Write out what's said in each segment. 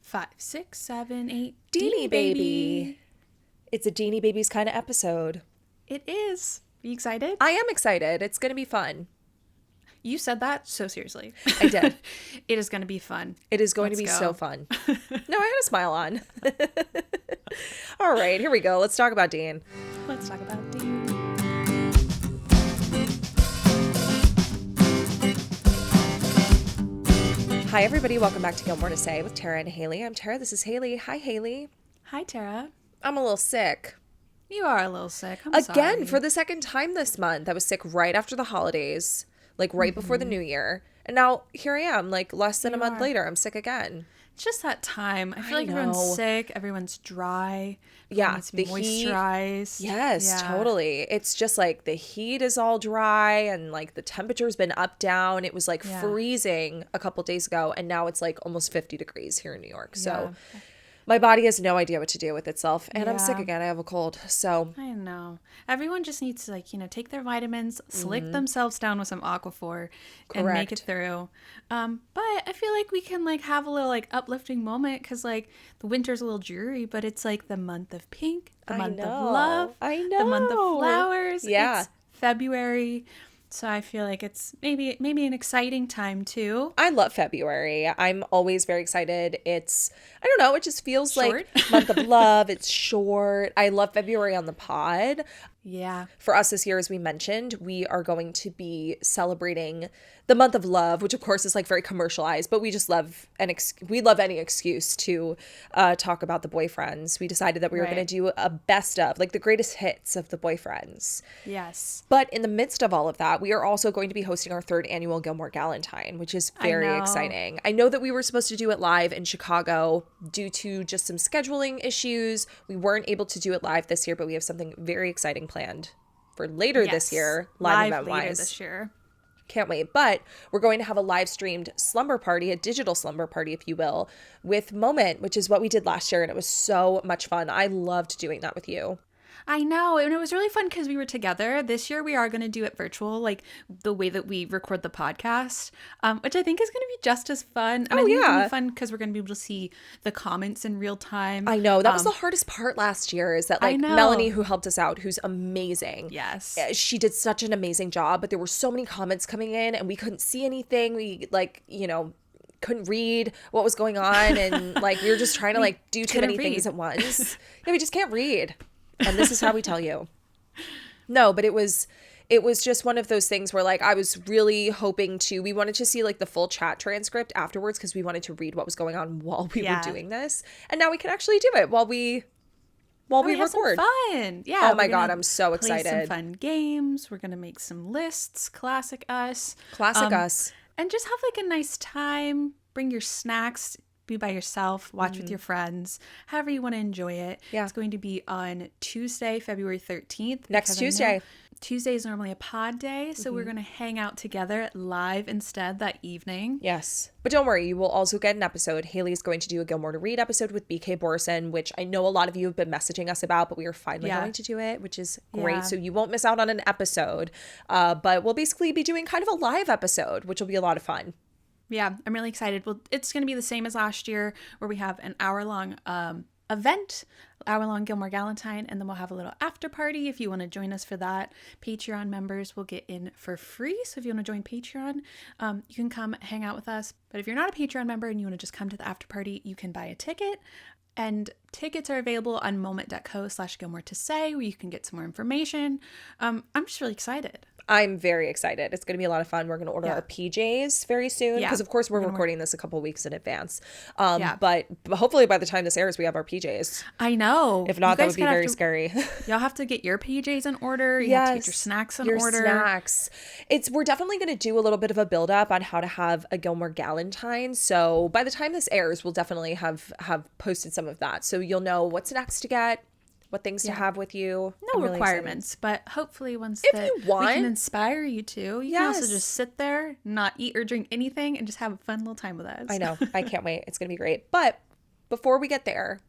5, 6, 7, 8. Deanie Baby. It's a Deanie Babies kind of episode. It is. Are you excited? I am excited. It's going to be fun. You said that so seriously. I did. It is going to be fun. It is going to be so fun. No, I had a smile on. All right, here we go. Let's talk about Dean. Let's talk about Dean. Hi, everybody. Welcome back to Gilmore to Say with Tara and Haley. I'm Tara. This is Haley. Hi, Haley. Hi, Tara. I'm a little sick. You are a little sick. I'm Again, sorry. for the second time this month. I was sick right after the holidays, like right before the new year. And now here I am, like less than a month later. I'm sick again. It's just that time. I feel like know. everyone's sick. Everyone's dry. Yeah, Needs to be moisturized. Yes, totally. It's just like the heat is all dry and like the temperature's been up, down. It was like freezing a couple days ago and now it's like almost 50 degrees here in New York. So my body has no idea what to do with itself. And I'm sick again. I have a cold. So I know. Everyone just needs to take their vitamins, slick themselves down with some Aquaphor and make it through. But I feel like we can have a little uplifting moment because the winter's a little dreary, but it's like the month of pink, the month of love, the month of flowers. Yeah. It's February. So I feel like it's maybe an exciting time too. I love February. I'm always very excited. It's, I don't know, it just feels short. Like month of love. It's short. I love February on the pod. Yeah. For us this year, as we mentioned, we are going to be celebrating the month of love, which of course is very commercialized, but we just love we love any excuse to talk about the boyfriends. We decided that we were going to do a best of, the greatest hits of the boyfriends. Yes. But in the midst of all of that, we are also going to be hosting our 3rd annual Gilmore Galentine, which is very exciting. I know that we were supposed to do it live in Chicago due to just some scheduling issues. We weren't able to do it live this year, but we have something very exciting planned for later this year, live event-wise. Later this year. Can't wait. But we're going to have a live streamed slumber party, a digital slumber party, if you will, with Moment, which is what we did last year. And it was so much fun. I loved doing that with you. I know. And it was really fun because we were together. This year we are going to do it virtual, the way that we record the podcast, which I think is going to be just as fun. And I think it's going to be fun because we're going to be able to see the comments in real time. I know. That was the hardest part last year is that Melanie, who helped us out, who's amazing. Yes. She did such an amazing job, but there were so many comments coming in and we couldn't see anything. We couldn't read what was going on. And we were just trying to do too many things at once. Yeah, we just can't read. And this is how we tell you. No, but it was just one of those things where I was really hoping we wanted to see the full chat transcript afterwards because we wanted to read what was going on while we were doing this. And now we can actually do it while we record. Some fun. Yeah. Oh my God, I'm so excited. Play some fun games. We're going to make some lists. Classic us. Classic us. And just have a nice time. Bring your snacks. Be by yourself, watch with your friends, however you want to enjoy it. Yeah. It's going to be on Tuesday, February 13th. Next Tuesday. Tuesday is normally a pod day, so we're going to hang out together live instead that evening. Yes. But don't worry, you will also get an episode. Haley's going to do a Gilmore to Read episode with BK Borison, which I know a lot of you have been messaging us about, but we are finally going to do it, which is great. Yeah. So you won't miss out on an episode. But we'll basically be doing kind of a live episode, which will be a lot of fun. Yeah, I'm really excited. Well, it's going to be the same as last year where we have an hour-long event, hour-long Gilmore Galentine, and then we'll have a little after party if you want to join us for that. Patreon members will get in for free, so if you want to join Patreon, you can come hang out with us. But if you're not a Patreon member and you want to just come to the after party, you can buy a ticket. And tickets are available on moment.co/Gilmore to Say, where you can get some more information. I'm just really excited. I'm very excited. It's going to be a lot of fun. We're going to order our PJs very soon because, of course, we're recording this a couple weeks in advance. But hopefully by the time this airs, we have our PJs. I know. If not, that would be very scary. Y'all have to get your PJs in order. You have to get your snacks in order. Snacks. We're definitely going to do a little bit of a build up on how to have a Gilmore Galentine. So by the time this airs, we'll definitely have posted some of that. So you'll know what's next to get. What things to have with you. No requirements, but hopefully ones if that you want, we can inspire you to. You can also just sit there, not eat or drink anything, and just have a fun little time with us. I know. I can't wait. It's going to be great. But before we get there,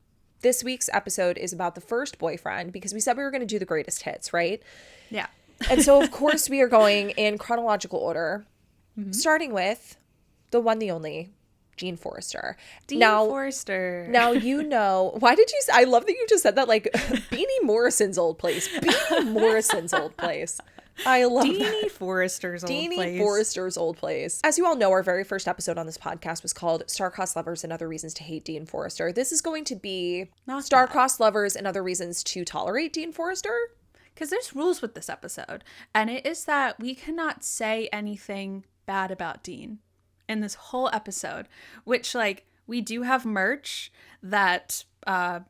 this week's episode is about the first boyfriend because we said we were going to do the greatest hits, right? Yeah. And so, of course, we are going in chronological order, starting with the one, the only, Dean Forrester. Dean Forrester. Now, you know, why did you, I love that you just said that, like, Beanie Morrison's old place. Beanie Morrison's old place. I love Deanie Forrester's old place. Deanie Forrester's old place. As you all know, our very first episode on this podcast was called Star-Crossed Lovers and Other Reasons to Hate Dean Forrester. This is going to be Star-Crossed Lovers and Other Reasons to Tolerate Dean Forrester. Because there's rules with this episode. And it is that we cannot say anything bad about Dean in this whole episode. Which, like, we do have merch that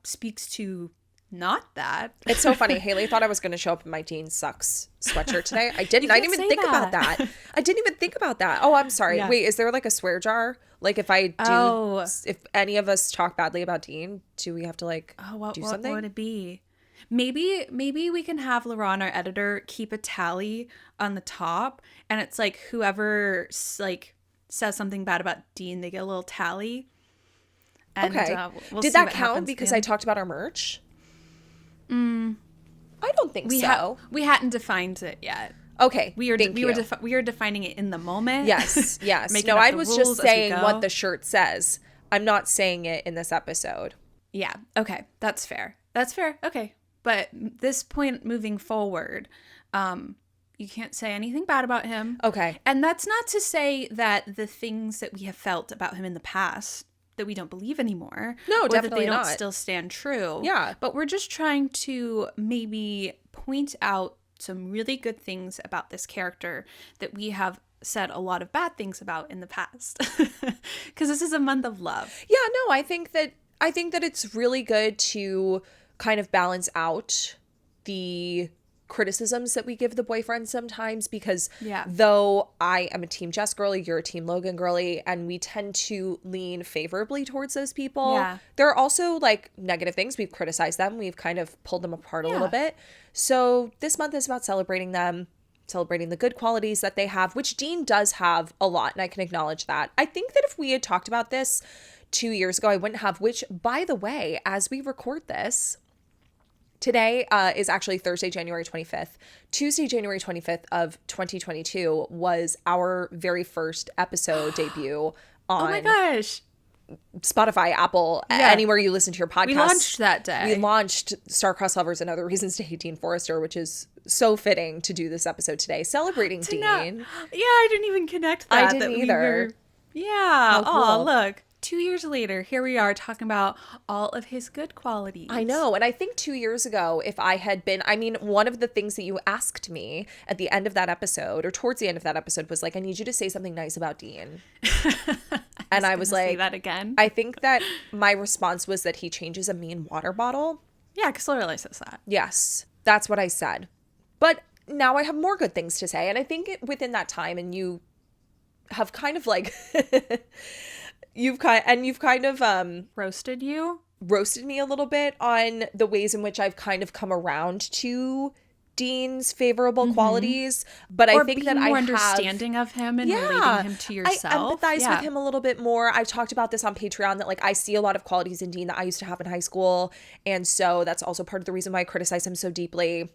speaks to not that. It's so funny. Haley thought I was going to show up in my Dean Sucks sweatshirt today. I didn't. I didn't even think about that. I didn't even think about that. Oh, I'm sorry. Yeah. Wait, is there like a swear jar? Like if I do, if any of us talk badly about Dean, do we have to like do something? What would it be? Maybe we can have Lauren, our editor, keep a tally on the top, and it's like whoever like says something bad about Dean, they get a little tally. And, okay. Did that count because I talked about our merch? I don't think so. We hadn't defined it yet. Okay. We were defining it in the moment. Yes. No, I was just saying what the shirt says. I'm not saying it in this episode. Yeah. Okay. That's fair. Okay. But this point moving forward, you can't say anything bad about him. Okay. And that's not to say that the things that we have felt about him in the past that we don't believe anymore. No, or definitely that they not. don't still stand true. Yeah. But we're just trying to maybe point out some really good things about this character that we have said a lot of bad things about in the past. Because this is a month of love. Yeah, no, I think that it's really good to kind of balance out the criticisms that we give the boyfriend sometimes, because though I am a team Jess girly, you're a team Logan girly, and we tend to lean favorably towards those people, there are also like negative things. We've criticized them, we've kind of pulled them apart a little bit. So this month is about celebrating them, celebrating the good qualities that they have, which Dean does have a lot, and I can acknowledge that. I think that if we had talked about this 2 years ago, I wouldn't have, which, by the way, as we record this, today is actually Thursday, January 25th. Tuesday, January 25th of 2022 was our very first episode debut on oh my gosh. Spotify, Apple, anywhere you listen to your podcast. We launched that day. We launched Star-Crossed Lovers and Other Reasons to Hate Dean Forrester, which is so fitting to do this episode today, celebrating Dean. I didn't even connect that. I didn't either. Yeah. Oh, look. 2 years later, here we are talking about all of his good qualities. I know. And I think 2 years ago, if I had been, I mean, one of the things that you asked me at the end of that episode, or towards the end of that episode, was like, I need you to say something nice about Dean. And I was like, say that again. I think that my response was that he changes a mean water bottle. Yeah, because Lorelai says that. Yes, that's what I said. But now I have more good things to say. And I think within that time, and you have kind of like... You've kind of roasted me a little bit on the ways in which I've kind of come around to Dean's favorable qualities, but I think that I have understanding of him and relating him to yourself. I empathize with him a little bit more. I've talked about this on Patreon, that like I see a lot of qualities in Dean that I used to have in high school, and so that's also part of the reason why I criticize him so deeply,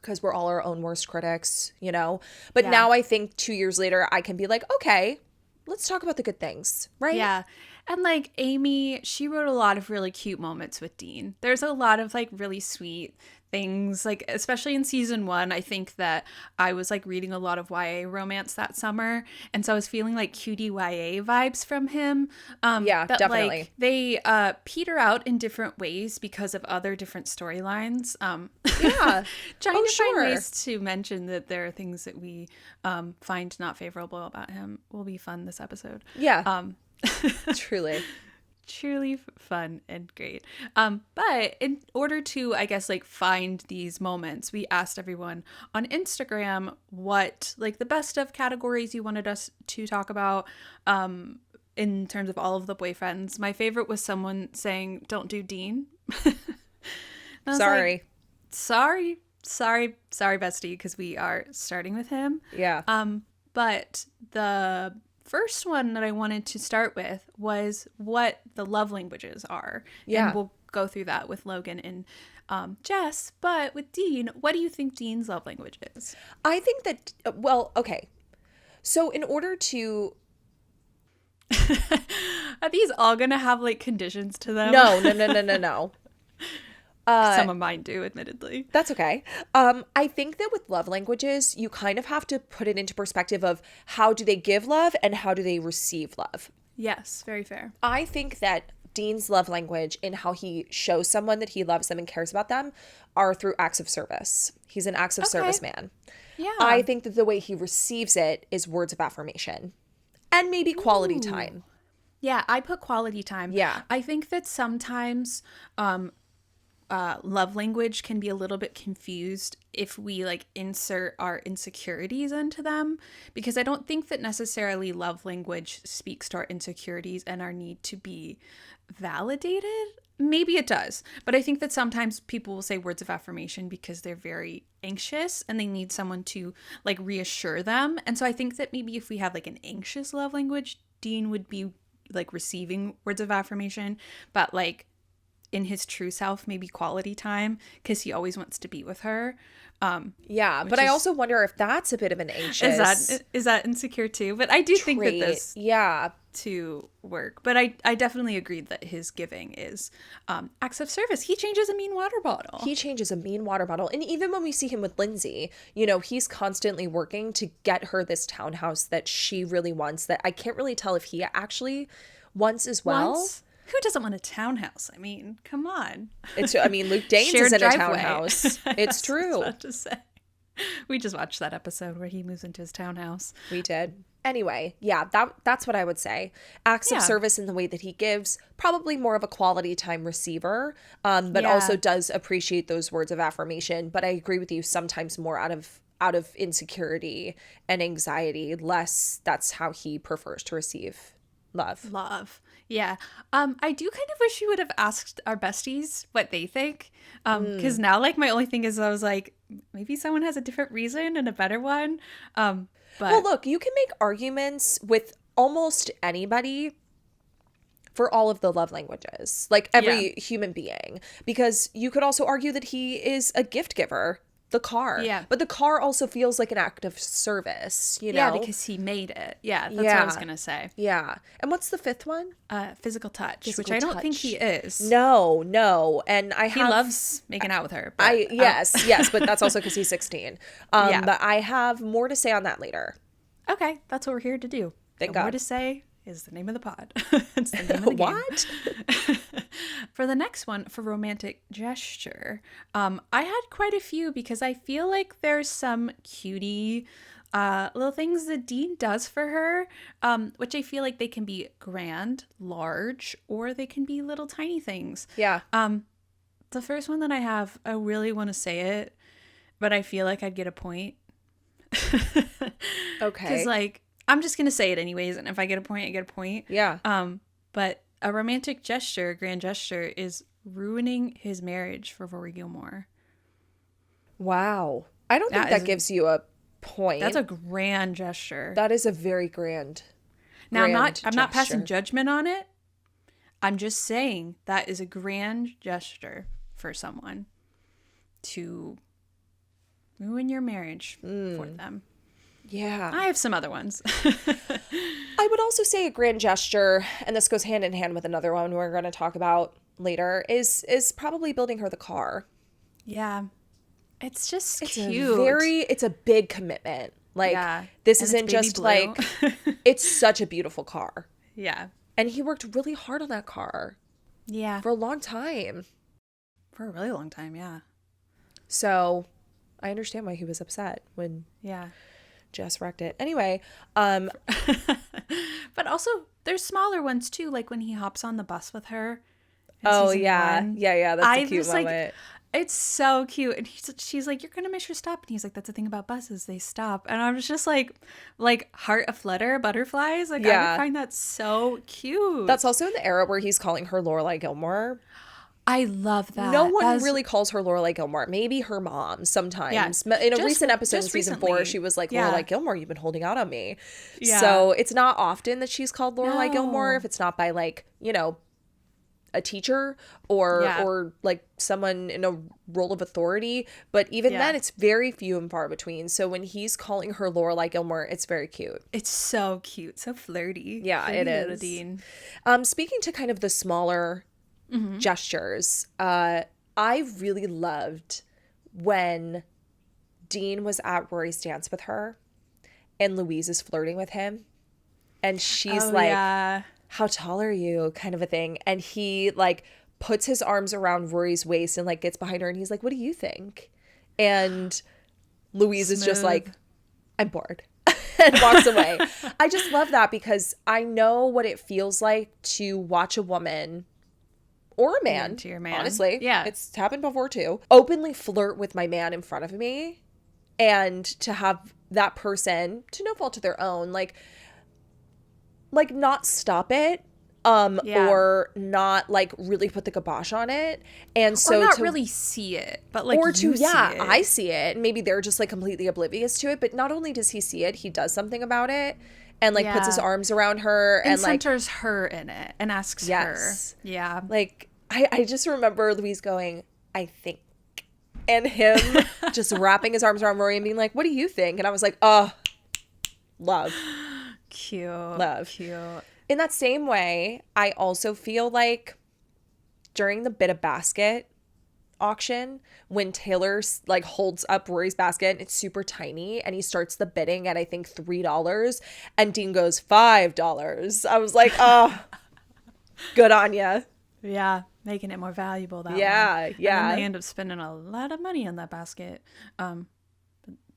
because we're all our own worst critics, you know. But now I think 2 years later I can be like, okay, let's talk about the good things, right? Yeah. And like Amy, she wrote a lot of really cute moments with Dean. There's a lot of like really sweet things, like especially in season 1. I think that I was like reading a lot of YA romance that summer, and so I was feeling like cutie YA vibes from him. Definitely. Like, they peter out in different ways because of other different storylines. Trying to find ways to mention that there are things that we find not favorable about him will be fun this episode. Truly fun and great. But in order to, I guess, like find these moments, we asked everyone on Instagram what like the best of categories you wanted us to talk about in terms of all of the boyfriends. My favorite was someone saying, "Don't do Dean." Sorry, bestie, because we are starting with him. Yeah. But the first one that I wanted to start with was what the love languages are. Yeah. And we'll go through that with Logan and Jess. But with Dean, what do you think Dean's love language is? I think that, well, okay. So in order to... Are these all gonna have like conditions to them? No. Some of mine do, admittedly. That's okay. I think that with love languages, you kind of have to put it into perspective of how do they give love and how do they receive love. Yes, very fair. I think that Dean's love language and how he shows someone that he loves them and cares about them are through acts of service. He's an acts of service man. Yeah. I think that the way he receives it is words of affirmation and maybe quality time. Yeah, I put quality time. Yeah. I think that sometimes love language can be a little bit confused if we like insert our insecurities into them, because I don't think that necessarily love language speaks to our insecurities and our need to be validated. Maybe it does, but I think that sometimes people will say words of affirmation because they're very anxious and they need someone to like reassure them. And so I think that maybe if we have like an anxious love language, Dean would be like receiving words of affirmation, but like in his true self, maybe quality time, because he always wants to be with her. Yeah, but I also wonder if that's a bit of an anxious is that insecure too? But I do think that this yeah to work. But I definitely agreed that his giving is acts of service. He changes a mean water bottle. And even when we see him with Lindsay, you know, he's constantly working to get her this townhouse that she really wants, that I can't really tell if he actually wants as well. Who doesn't want a townhouse? I mean, come on. Luke Danes is in a townhouse. It's true. I was about to say. We just watched that episode where he moves into his townhouse. We did. Anyway, yeah, that's what I would say. Acts of service in the way that he gives, probably more of a quality time receiver, but also does appreciate those words of affirmation. But I agree with you, sometimes more out of insecurity and anxiety, less that's how he prefers to receive love. Yeah. I do kind of wish you would have asked our besties what they think. Because now, like, my only thing is I was like, maybe someone has a different reason and a better one. But well, look, you can make arguments with almost anybody for all of the love languages, like every human being, because you could also argue that he is a gift giver. The car. Yeah. But the car also feels like an act of service, you know? Yeah, because he made it. Yeah, that's what I was going to say. Yeah. And what's the fifth one? Physical touch, which I don't think he is. No. And he loves making out with her. But, yes, but that's also because he's 16. But I have more to say on that later. Okay, that's what we're here to do. Thank God. More to say is the name of the pod. It's the name of the game. What? For the next one, for romantic gesture, I had quite a few because I feel like there's some cutie little things that Dean does for her, which I feel like they can be grand, large, or they can be little tiny things. Yeah. The first one that I have, I really want to say it, but I feel like I'd get a point. Okay. Because like, I'm just going to say it anyways, and if I get a point, I get a point. Yeah. But a romantic gesture, grand gesture, is ruining his marriage for Rory Gilmore. Wow. I don't think that gives you a point. That's a grand gesture. That is a very grand. Now, I'm not passing judgment on it. I'm just saying that is a grand gesture for someone to ruin your marriage for them. Yeah. I have some other ones. I would also say a grand gesture, and this goes hand in hand with another one we're going to talk about later, is probably building her the car. Yeah. It's just cute. It's a big commitment. Like, this isn't just blue. like, it's such a beautiful car. Yeah. And he worked really hard on that car. Yeah. For a long time. For a really long time, yeah. So, I understand why he was upset when Jess wrecked it. Anyway. But also, there's smaller ones too, like when he hops on the bus with her. Oh, yeah. Yeah, that's a cute moment. Like, it's so cute. And she's like, you're going to miss your stop. And he's like, that's the thing about buses. They stop. And I was just like heart aflutter, butterflies. Like, I would find that so cute. That's also in the era where he's calling her Lorelai Gilmore. I love that. No one really calls her Lorelai Gilmore. Maybe her mom sometimes. Yeah. In a recent episode in season 4, she was like, Lorelai Gilmore, you've been holding out on me. Yeah. So it's not often that she's called Lorelai Gilmore if it's not by like, you know, a teacher or Yeah. or like someone in a role of authority, but even then it's very few and far between. So when he's calling her Lorelai Gilmore, it's very cute. It's so cute, so flirty. Yeah, Flirty it little is. Dean. Speaking to kind of the smaller gestures, I really loved when Dean was at Rory's dance with her and Louise is flirting with him and she's like, how tall are you, kind of a thing, and he like puts his arms around Rory's waist and like gets behind her and he's like, what do you think? And Louise is just like, I'm bored, and walks away. I just love that because I know what it feels like to watch a woman or a man, to your man. Honestly, yeah, it's happened before too, openly flirt with my man in front of me, and to have that person, to no fault of their own, like not stop it, or not like really put the kibosh on it, and so or not really see it, but like or you to see it. I see it, and maybe they're just like completely oblivious to it, but not only does he see it, he does something about it, and like puts his arms around her and like centers her in it and asks her. Yeah, like I just remember Louise going, I think, and him just wrapping his arms around Rory and being like, what do you think? And I was like, oh, love. Cute. In that same way, I also feel like during the Bit a Basket auction, when Taylor like holds up Rory's basket and it's super tiny and he starts the bidding at I think $3 and Dean goes $5. I was like, oh, good on ya. Yeah, making it more valuable that way. Yeah. And then they end up spending a lot of money on that basket. But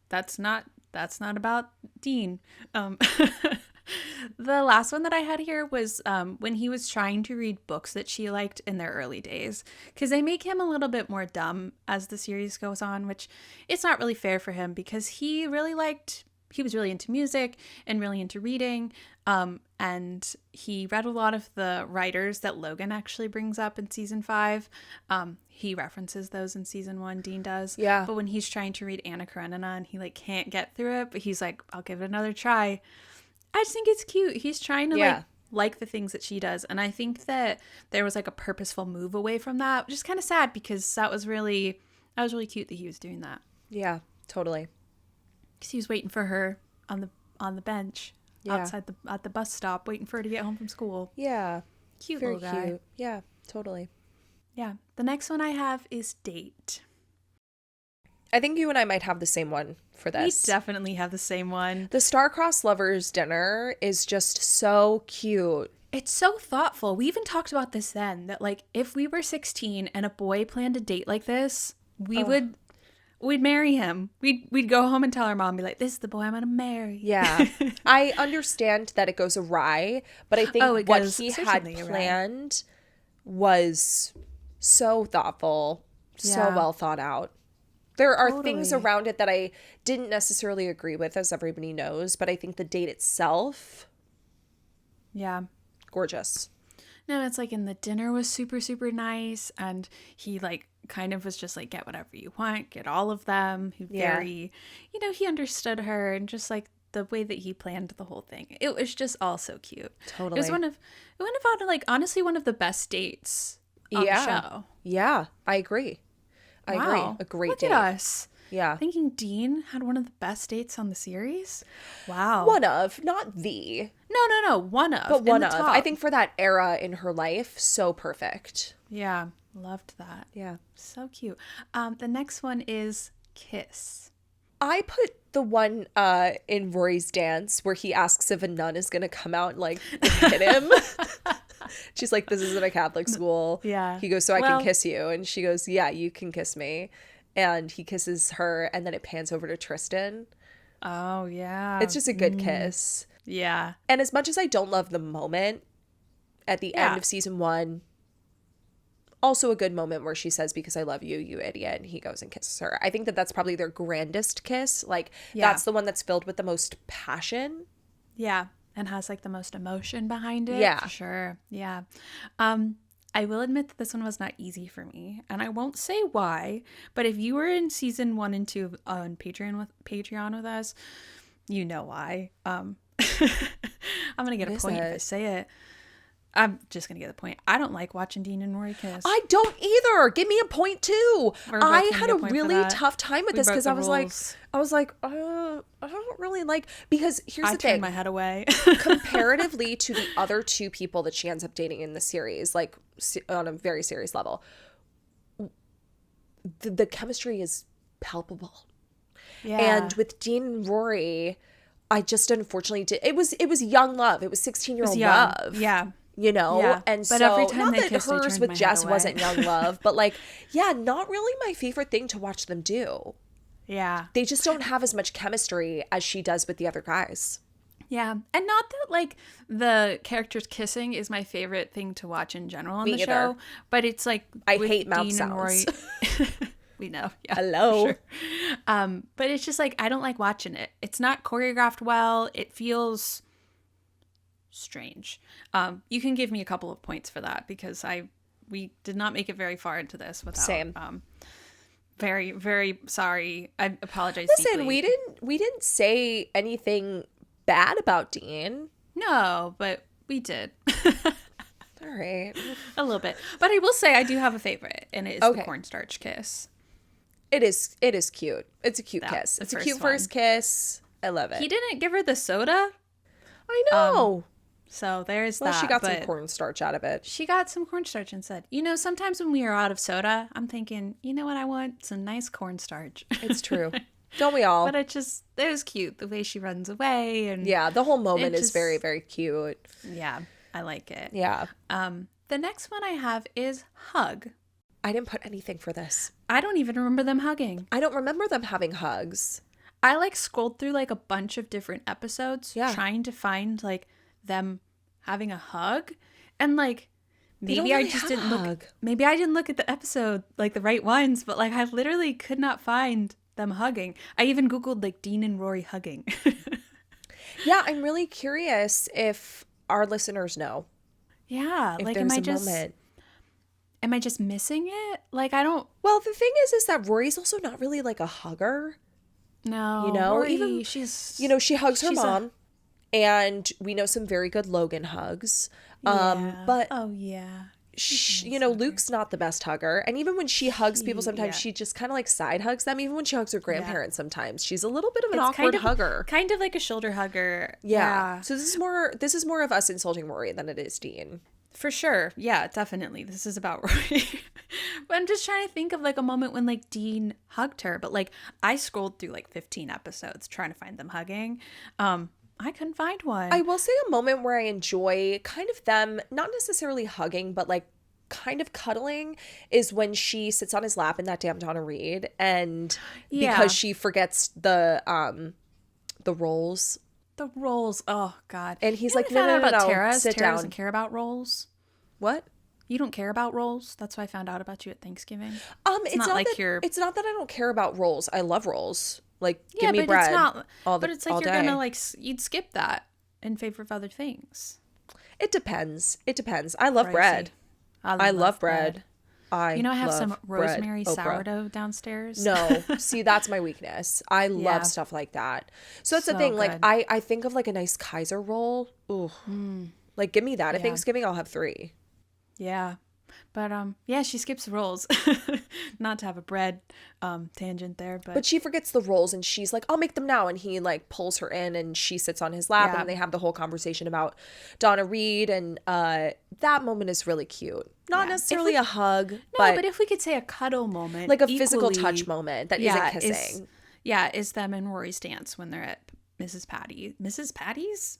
that's not about Dean. The last one that I had here was when he was trying to read books that she liked in their early days, because they make him a little bit more dumb as the series goes on, which it's not really fair for him because he was really into music and really into reading, and he read a lot of the writers that Logan actually brings up in season 5. He references those in season 1, Dean does. Yeah. But when he's trying to read Anna Karenina and he like can't get through it, but he's like, I'll give it another try. I just think it's cute. He's trying to like the things that she does. And I think that there was like a purposeful move away from that, which is kind of sad because that was really cute that he was doing that. Yeah, totally. Because he was waiting for her on the bench outside at the bus stop, waiting for her to get home from school. Yeah. Cute Very little guy. cute. Yeah, totally. Yeah. The next one I have is date. I think you and I might have the same one for this. We definitely have the same one. The Star-Crossed Lovers dinner is just so cute. It's so thoughtful. We even talked about this then, that like if we were 16 and a boy planned a date like this, we'd marry him. We'd go home and tell our mom, and be like, this is the boy I'm gonna marry. Yeah. I understand that it goes awry, but I think what he had planned was so thoughtful, so well thought out. There are things around it that I didn't necessarily agree with, as everybody knows, but I think the date itself, gorgeous. No, it's like, and the dinner was super, super nice, and he like kind of was just like, get whatever you want, get all of them. He very, he understood her, and just like the way that he planned the whole thing, it was just all so cute. Totally. It went about like honestly one of the best dates on the show. Yeah, I agree. I agree. A great date. Look at us. Yeah. Thinking Dean had one of the best dates on the series. Wow. One of, not the. No. One of. But one of. I think for that era in her life, so perfect. Yeah. Loved that. Yeah. So cute. The next one is Kiss. I put the one in Rory's dance where he asks if a nun is going to come out and like hit him. She's like, this isn't a Catholic school. Yeah. He goes, so I can kiss you. And she goes, yeah, you can kiss me. And he kisses her, and then it pans over to Tristan. Oh, yeah. It's just a good kiss. Yeah. And as much as I don't love the moment at the end of season 1, also a good moment where she says, because I love you, you idiot. And he goes and kisses her. I think that that's probably their grandest kiss. Like, that's the one that's filled with the most passion. Yeah. And has like the most emotion behind it. Yeah. For sure. Yeah. I will admit that this one was not easy for me, and I won't say why, but if you were in season 1 and 2 on Patreon with us, you know why. I'm going to get a point if I say it. I'm just going to get the point. I don't like watching Dean and Rory kiss. I don't either. Give me a point too. I had a really tough time with this because I was like, I don't really like, because here's the thing. I turned my head away. Comparatively to the other two people that she ends up dating in the series, like on a very serious level, the chemistry is palpable. Yeah. And with Dean and Rory, I just unfortunately did. It was young love. It was 16-year-old love. Yeah. You know, yeah. And but so every time not they that kissed, hers with Jess wasn't young love, but like, yeah, not really my favorite thing to watch them do. Yeah. They just don't have as much chemistry as she does with the other guys. Yeah. And not that like the characters kissing is my favorite thing to watch in general on the show, but it's like I hate mouth sounds. We know. Yeah. Hello. Sure. But it's just like I don't like watching it. It's not choreographed well. It feels strange. You can give me a couple of points for that because we did not make it very far into this without Same. Very, very sorry. I apologize. Listen, deeply. we didn't say anything bad about Dean. No, but we did. All right. A little bit. But I will say I do have a favorite, and it is the cornstarch kiss. It is cute. It's a cute kiss. It's a cute first kiss. I love it. He didn't give her the soda. I know. So there's that. Well, she got some cornstarch out of it. She got some cornstarch and said, sometimes when we are out of soda, I'm thinking, you know what I want? Some nice cornstarch. It's true. Don't we all? But it was cute. The way she runs away. And yeah, the whole moment is very, very cute. Yeah, I like it. Yeah. The next one I have is hug. I didn't put anything for this. I don't even remember them hugging. I don't remember them having hugs. I scrolled through a bunch of different episodes trying to find them having a hug, and maybe I just didn't look. Maybe I didn't look at the episode the right ones, but I literally could not find them hugging. I even googled Dean and Rory hugging. Yeah, I'm really curious if our listeners know. Yeah, if there's am I just missing it? I don't. Well, the thing is that Rory's also not really a hugger. No, Rory, even she's she hugs her mom. And we know some very good Logan hugs. But oh yeah. Luke's not the best hugger. And even when she hugs people, sometimes she just kind of side hugs them. Even when she hugs her grandparents, sometimes she's a little bit of an awkward hugger. Kind of like a shoulder hugger. Yeah. So this is more of us insulting Rory than it is Dean. For sure. Yeah, definitely. This is about Rory. But I'm just trying to think of a moment when Dean hugged her. But I scrolled through 15 episodes trying to find them hugging. I couldn't find one. I will say a moment where I enjoy kind of them, not necessarily hugging, but kind of cuddling, is when she sits on his lap in that damn Donna Reed, and because she forgets the rolls. The rolls. Oh God. And he's like, no, Tara. Sit Tara down. Doesn't care about rolls. What? You don't care about rolls? That's what I found out about you at Thanksgiving. It's not that I don't care about rolls. I love rolls. Give me bread. It's you're gonna you'd skip that in favor of other things. It depends. I love bread. I love bread. I have some rosemary sourdough downstairs. No, see, that's my weakness. I love stuff like that. So that's the thing. Good. I think of a nice Kaiser roll. Ooh, give me that. At Thanksgiving, I'll have 3. Yeah. But she skips rolls. Not to have a bread tangent there, but she forgets the rolls, and she's like, I'll make them now, and he pulls her in, and she sits on his lap, and they have the whole conversation about Donna Reed, and that moment is really cute. Not necessarily a hug, but if we could say a cuddle moment, a physical touch moment that isn't kissing. Is them and Rory's dance when they're at Miss Patty's.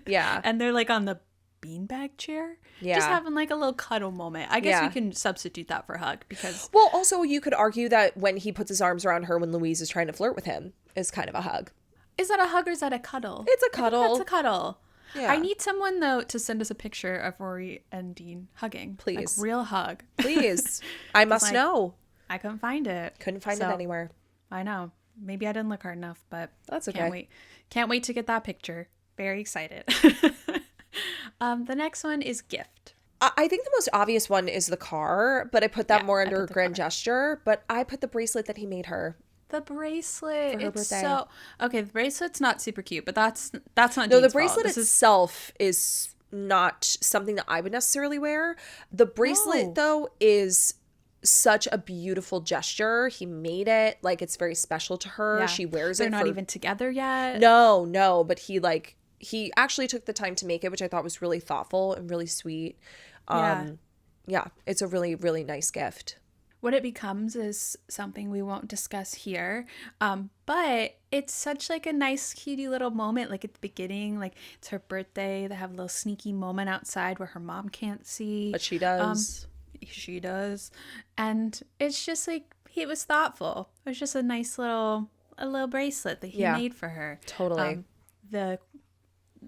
Yeah. And they're on the beanbag chair. Just having a little cuddle moment. I guess we can substitute that for hug, because also you could argue that when he puts his arms around her when Louise is trying to flirt with him is kind of a hug. Is that a hug or is that a cuddle? It's a cuddle. That's a cuddle. Yeah. I need someone though to send us a picture of Rory and Dean hugging. Please. Real hug. Please. I must know. I couldn't find it. Couldn't find it anywhere. I know. Maybe I didn't look hard enough, but that's okay. Can't wait. Can't wait to get that picture. Very excited. The next one is gift. I think the most obvious one is the car, but I put that more under grand gesture. But I put the bracelet that he made her. The bracelet. For her birthday. The bracelet's not super cute, but that's not. No, Dean's the bracelet fault. itself is not something that I would necessarily wear. The bracelet, though, is such a beautiful gesture. He made it. Like, it's very special to her. She wears They're it. They're not even together yet. No. But he actually took the time to make it, which I thought was really thoughtful and really sweet. Yeah, it's a really, really nice gift. What it becomes is something we won't discuss here, but it's such like a nice, cutie little moment. Like at the beginning, like it's her birthday. They have a little sneaky moment outside where her mom can't see, but she does. She does, and it's just like it was thoughtful. It was just a nice little bracelet that he made for her. Totally. The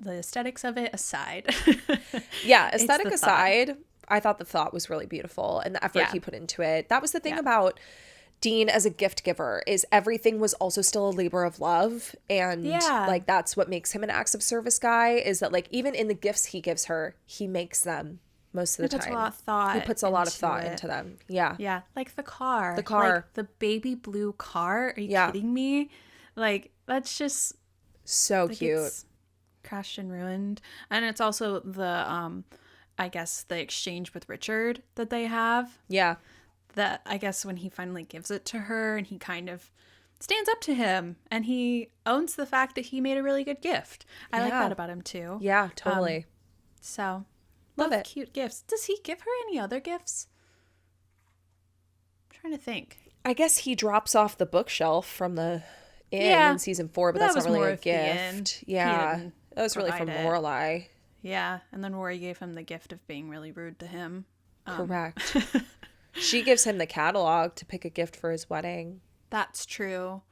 aesthetics of it aside. Yeah, aesthetic aside. I thought the thought was really beautiful and the effort he put into it. That was the thing about Dean as a gift giver, is everything was also still a labor of love. And like, that's what makes him an acts of service guy, is that like, even in the gifts he gives her, he makes them most of the time. He puts a lot of thought. He puts a lot of thought into them. Yeah. Yeah. Like the car. Like the baby blue car. Are you kidding me? Like, that's just so like, cute. It's crashed and ruined. And it's also the I guess the exchange with Richard that they have. Yeah. That I guess when he finally gives it to her and he kind of stands up to him and he owns the fact that he made a really good gift. I like that about him too. Yeah, totally. So love it. Cute gifts. Does he give her any other gifts? I'm trying to think. I guess he drops off the bookshelf from the inn in season 4, but that's not really a gift. Yeah. That was really from Lorelai. Yeah, and then Rory gave him the gift of being really rude to him. Correct. She gives him the catalog to pick a gift for his wedding. That's true.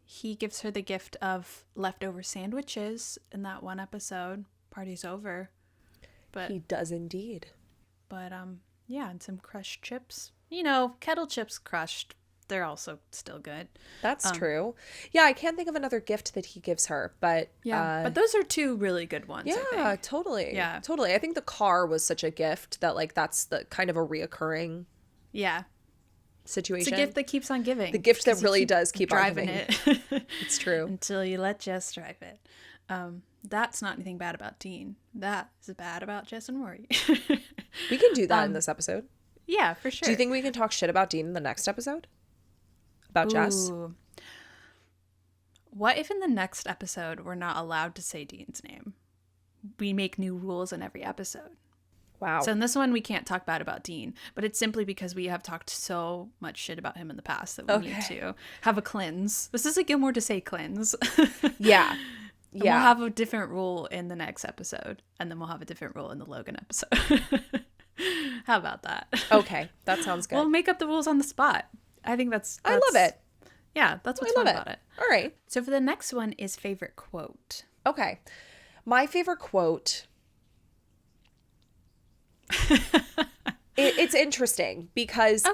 He gives her the gift of leftover sandwiches in that one episode. Party's over. But he does indeed. But yeah, and some crushed chips. You know, kettle chips crushed. They're also still good. That's true. Yeah, I can't think of another gift that he gives her, but but those are two really good ones. Yeah, totally. Yeah, totally. I think the car was such a gift that like that's the kind of a reoccurring situation. It's a gift that keeps on giving. The gift that really does keep driving on giving. it. It's true. Until you let Jess drive it. That's not anything bad about Dean. That is bad about Jess and Rory. We can do that in this episode. Yeah, for sure. Do you think we can talk shit about Dean in the next episode? About Jess? What if in the next episode we're not allowed to say Dean's name? We make new rules in every episode. Wow. So in this one we can't talk bad about Dean, but it's simply because we have talked so much shit about him in the past that we need to have a cleanse. This is a Gilmore to say cleanse. Yeah. And we'll have a different rule in the next episode, and then we'll have a different rule in the Logan episode. How about that? Okay, that sounds good. We'll make up the rules on the spot. I think that's I love it. Yeah, that's what's fun about it. All right. So for the next one is favorite quote. Okay. My favorite quote. It's interesting because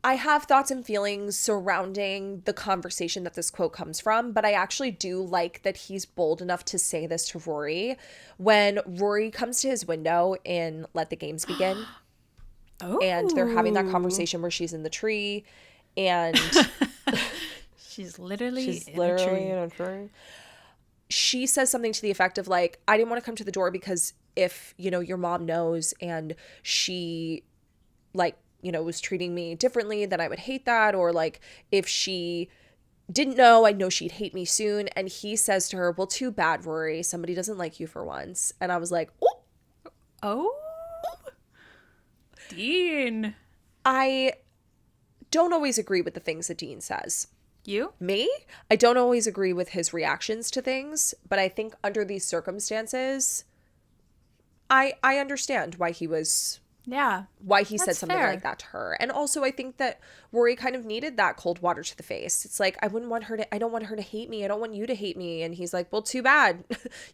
I have thoughts and feelings surrounding the conversation that this quote comes from, but I actually do like that he's bold enough to say this to Rory when Rory comes to his window in Let the Games Begin. And they're having that conversation where she's in the tree and she's literally in a tree. She says something to the effect of like, I didn't want to come to the door because if, you know, your mom knows and she like, you know, was treating me differently, then I would hate that. Or like if she didn't know, I'd know she'd hate me soon. And he says to her, well, too bad, Rory. Somebody doesn't like you for once. And I was like, oh. Dean. I don't always agree with the things that Dean says. You? Me? I don't always agree with his reactions to things, but I think under these circumstances, I understand why he was... Yeah. Why he said something like that to her. And also I think that Rory kind of needed that cold water to the face. It's like, I don't want her to hate me. I don't want you to hate me. And he's like, well, too bad.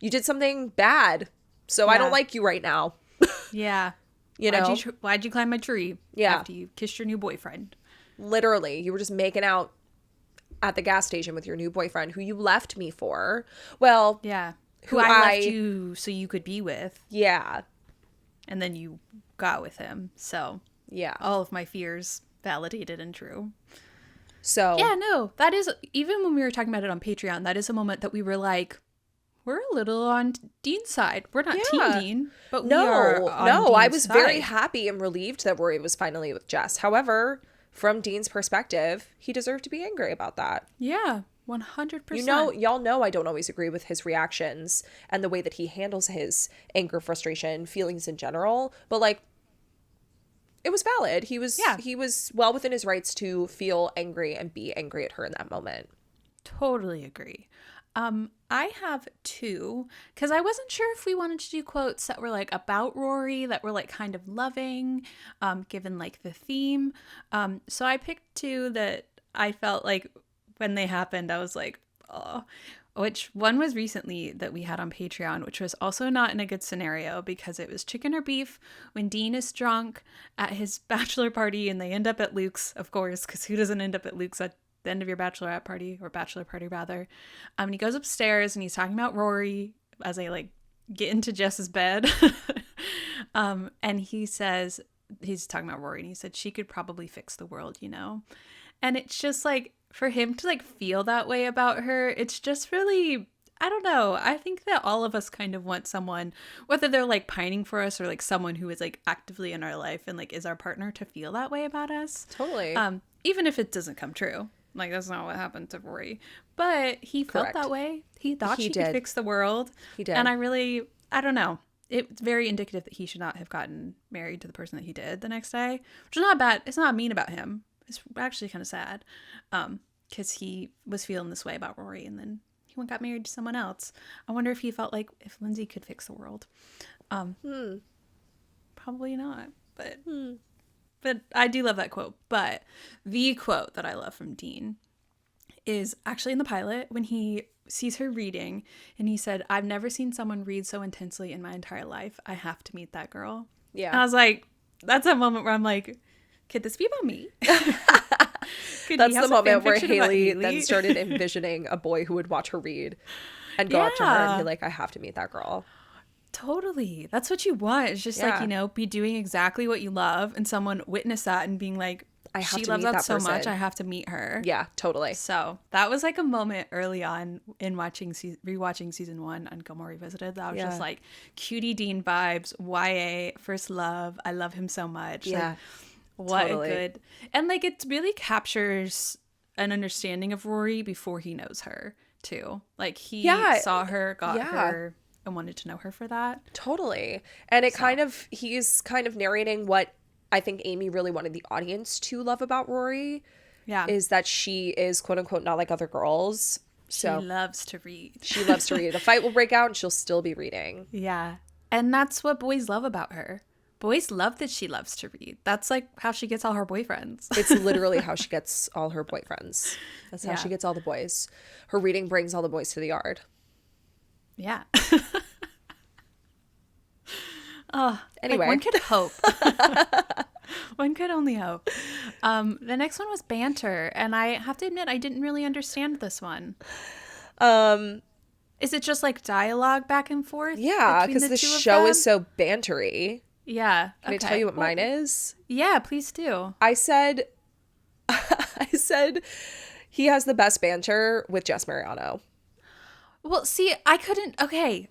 You did something bad. So I don't like you right now. Yeah. You know? Why'd you climb my tree? Yeah. After you kissed your new boyfriend. Literally. You were just making out at the gas station with your new boyfriend who you left me for. Well. Yeah. Who I left you so you could be with. Yeah. And then you got with him. So. Yeah. All of my fears validated and true. So. Yeah, no. That is, even when we were talking about it on Patreon, that is a moment that we were like, we're a little on Dean's side. We're not Team Dean, but we No, are on no, I Dean's was very side. happy and relieved that Rory was finally with Jess. However, from Dean's perspective, he deserved to be angry about that. Yeah, 100%. You know, y'all know I don't always agree with his reactions and the way that he handles his anger, frustration, feelings in general, but like, it was valid. He was well within his rights to feel angry and be angry at her in that moment. Totally agree. I have two, because I wasn't sure if we wanted to do quotes that were like about Rory, that were like kind of loving, given like the theme. So I picked two that I felt like when they happened, I was like, oh. Which one was recently that we had on Patreon, which was also not in a good scenario because it was chicken or beef when Dean is drunk at his bachelor party and they end up at Luke's, of course, because who doesn't end up at Luke's at the end of your bachelorette party, or bachelor party rather. And he goes upstairs and he's talking about Rory as they like get into Jess's bed. And he says, he's talking about Rory and he said, she could probably fix the world, you know? And it's just like, for him to like feel that way about her, it's just really, I don't know. I think that all of us kind of want someone, whether they're like pining for us or like someone who is like actively in our life and like is our partner, to feel that way about us. Totally. Even if it doesn't come true. Like, that's not what happened to Rory. But he felt that way. He thought she could fix the world. He did. And I don't know. It's very indicative that he should not have gotten married to the person that he did the next day, which is not bad. It's not mean about him. It's actually kind of sad, because he was feeling this way about Rory and then he went and got married to someone else. I wonder if he felt like if Lindsay could fix the world. Probably not, but I do love that quote. But the quote that I love from Dean is actually in the pilot when he sees her reading and he said, "I've never seen someone read so intensely in my entire life. I have to meet that girl." Yeah. And I was like, that's a moment where I'm like, could this be about me? That's the moment where Haley then started envisioning a boy who would watch her read and go up to her and be like, I have to meet that girl. Totally. That's what you want. It's just like, you know, be doing exactly what you love and someone witness that and being like, she loves that so much, I have to meet her. Yeah, totally. So that was like a moment early on in rewatching season 1 on Gilmore Revisited that I was just like, cutie Dean vibes, YA, first love. I love him so much. Yeah. Like, what a good, and like it really captures an understanding of Rory before he knows her too. Like he saw her, got her, and wanted to know her for that. Totally. And it he's kind of narrating what I think Amy really wanted the audience to love about Rory. Yeah. Is that she is quote unquote not like other girls. So she loves to read. She loves to read. A fight will break out and she'll still be reading. Yeah. And that's what boys love about her. Boys love that she loves to read. That's like how she gets all her boyfriends. It's literally how she gets all her boyfriends. That's how she gets all the boys. Her reading brings all the boys to the yard. Yeah. Anyway. Like one could hope. One could only hope. The next one was banter. And I have to admit, I didn't really understand this one. Is it just like dialogue back and forth? Yeah, because the show is so bantery. Yeah. Can I tell you what mine is? Yeah, please do. I said he has the best banter with Jess Mariano. Well, see, I couldn't. Okay.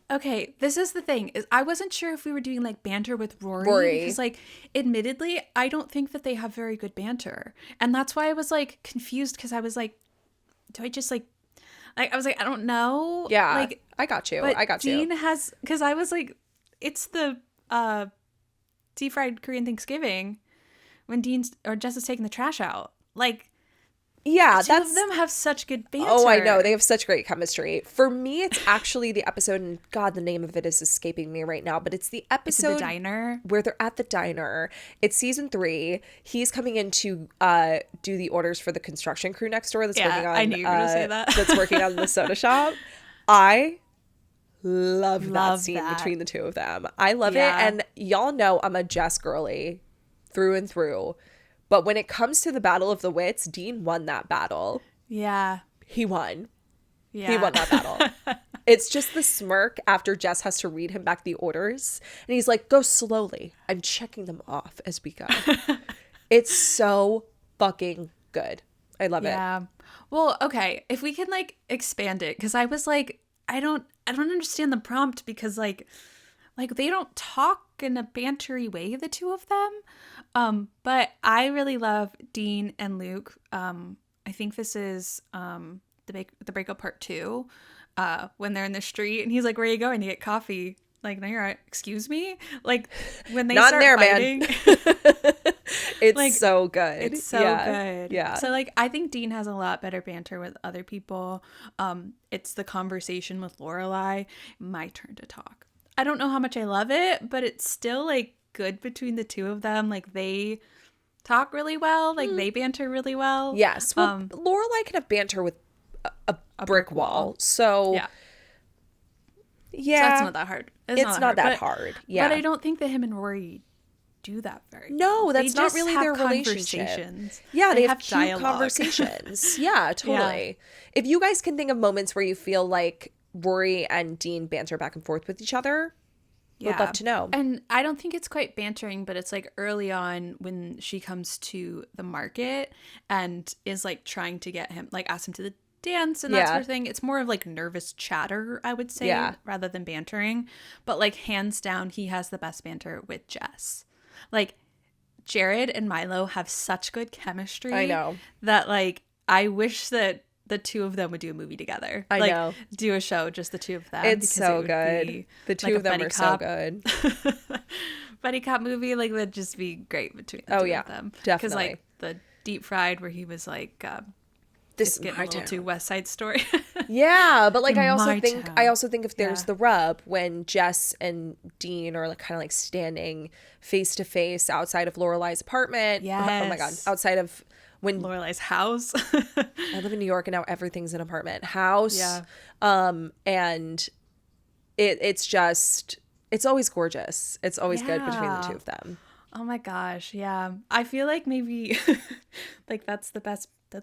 This is the thing, is I wasn't sure if we were doing like banter with Rory. Because like, admittedly, I don't think that they have very good banter. And that's why I was like confused, because I was like, do I just like I was like, I don't know. Yeah, like, I got you. Dean has, because I was like, it's the deep fried Korean Thanksgiving when Jess is taking the trash out. Like, yeah, two of them have such good banter. Oh, I know. They have such great chemistry. For me, it's actually the episode, and God, the name of it is escaping me right now, but it's the episode the diner where they're at the diner. It's season 3. He's coming in to do the orders for the construction crew next door that's working on. I knew you were going to say that. That's working on the soda shop. I love that scene between the two of them. I love it, and y'all know I'm a Jess girly through and through. But when it comes to the Battle of the Wits, Dean won that battle. Yeah. He won. Yeah. He won that battle. It's just the smirk after Jess has to read him back the orders. And he's like, go slowly. I'm checking them off as we go. It's so fucking good. I love it. Yeah. Well, okay. If we can like expand it, because I was like, I don't understand the prompt because like they don't talk in a bantery way, the two of them. But I really love Dean and Luke. I think this is the breakup part 2. When they're in the street and he's like, "Where are you going to get coffee?" Like, no, you're right. Excuse me? Like, when they Not start there, fighting. Man. It's like, so good. It's so good. Yeah. So, like, I think Dean has a lot better banter with other people. It's the conversation with Lorelai. My turn to talk. I don't know how much I love it, but it's still, like, good between the two of them. Like, they talk really well. Like, they banter really well. Yes. Well, Lorelai can have banter with a brick wall. So... Yeah. Yeah. So that's not that hard. It's not that hard. Yeah. But I don't think that him and Rory do that very No, well. that's not really their relationship. Yeah, they have cute dialogue. conversations. Yeah, totally. Yeah. If you guys can think of moments where you feel like Rory and Dean banter back and forth with each other, would love to know. And I don't think it's quite bantering, but it's like early on when she comes to the market and is like trying to get him, like ask him to the dance and that sort of thing. It's more of like nervous chatter, I would say, rather than bantering. But like hands down, he has the best banter with Jess. Like Jared and Milo have such good chemistry. I know. That like I wish that the two of them would do a movie together. I know. Do a show, just the two of them. It's so good. The two of them are so good. Buddy cop movie, like, would just be great between the two of them. Definitely. Because like the Deep Fried where he was like, this is getting a little too West Side Story. Yeah, but like In I also my think if there's the rub when Jess and Dean are like kind of like standing face to face outside of Lorelai's apartment. Yes. Oh my god, outside of when Lorelai's house. I live in New York and now everything's an apartment house. Yeah. And it's always gorgeous. It's always good between the two of them. Oh my gosh, yeah. I feel like maybe like that's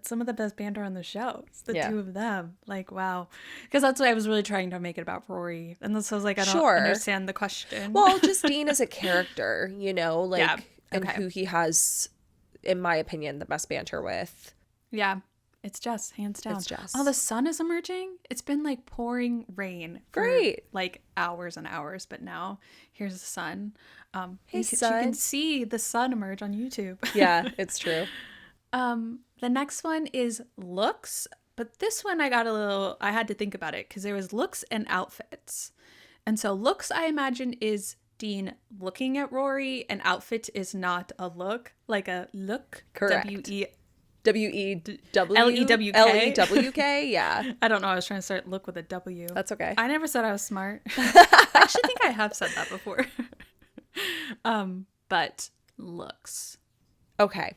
some of the best banter on the show. It's the two of them. Like, wow. Because that's what I was really trying to make it about Rory. And this was like, I don't understand the question. Well, just Dean as a character, you know, like, and who he has, in my opinion, the best banter with. Yeah. It's Jess, hands down. It's Jess. Oh, the sun is emerging. It's been like pouring rain for like hours and hours, but now here's the sun. Hey, sun. You can see the sun emerge on YouTube. Yeah, it's true. The next one is looks, but this one I had to think about it because there was looks and outfits. And so looks, I imagine, is Dean looking at Rory, and outfit is not a look, like a look. Correct. W-E-W L-E-W-K. L-E-W-K, yeah. I don't know. I was trying to start look with a W. That's okay. I never said I was smart. I actually think I have said that before. But looks. Okay.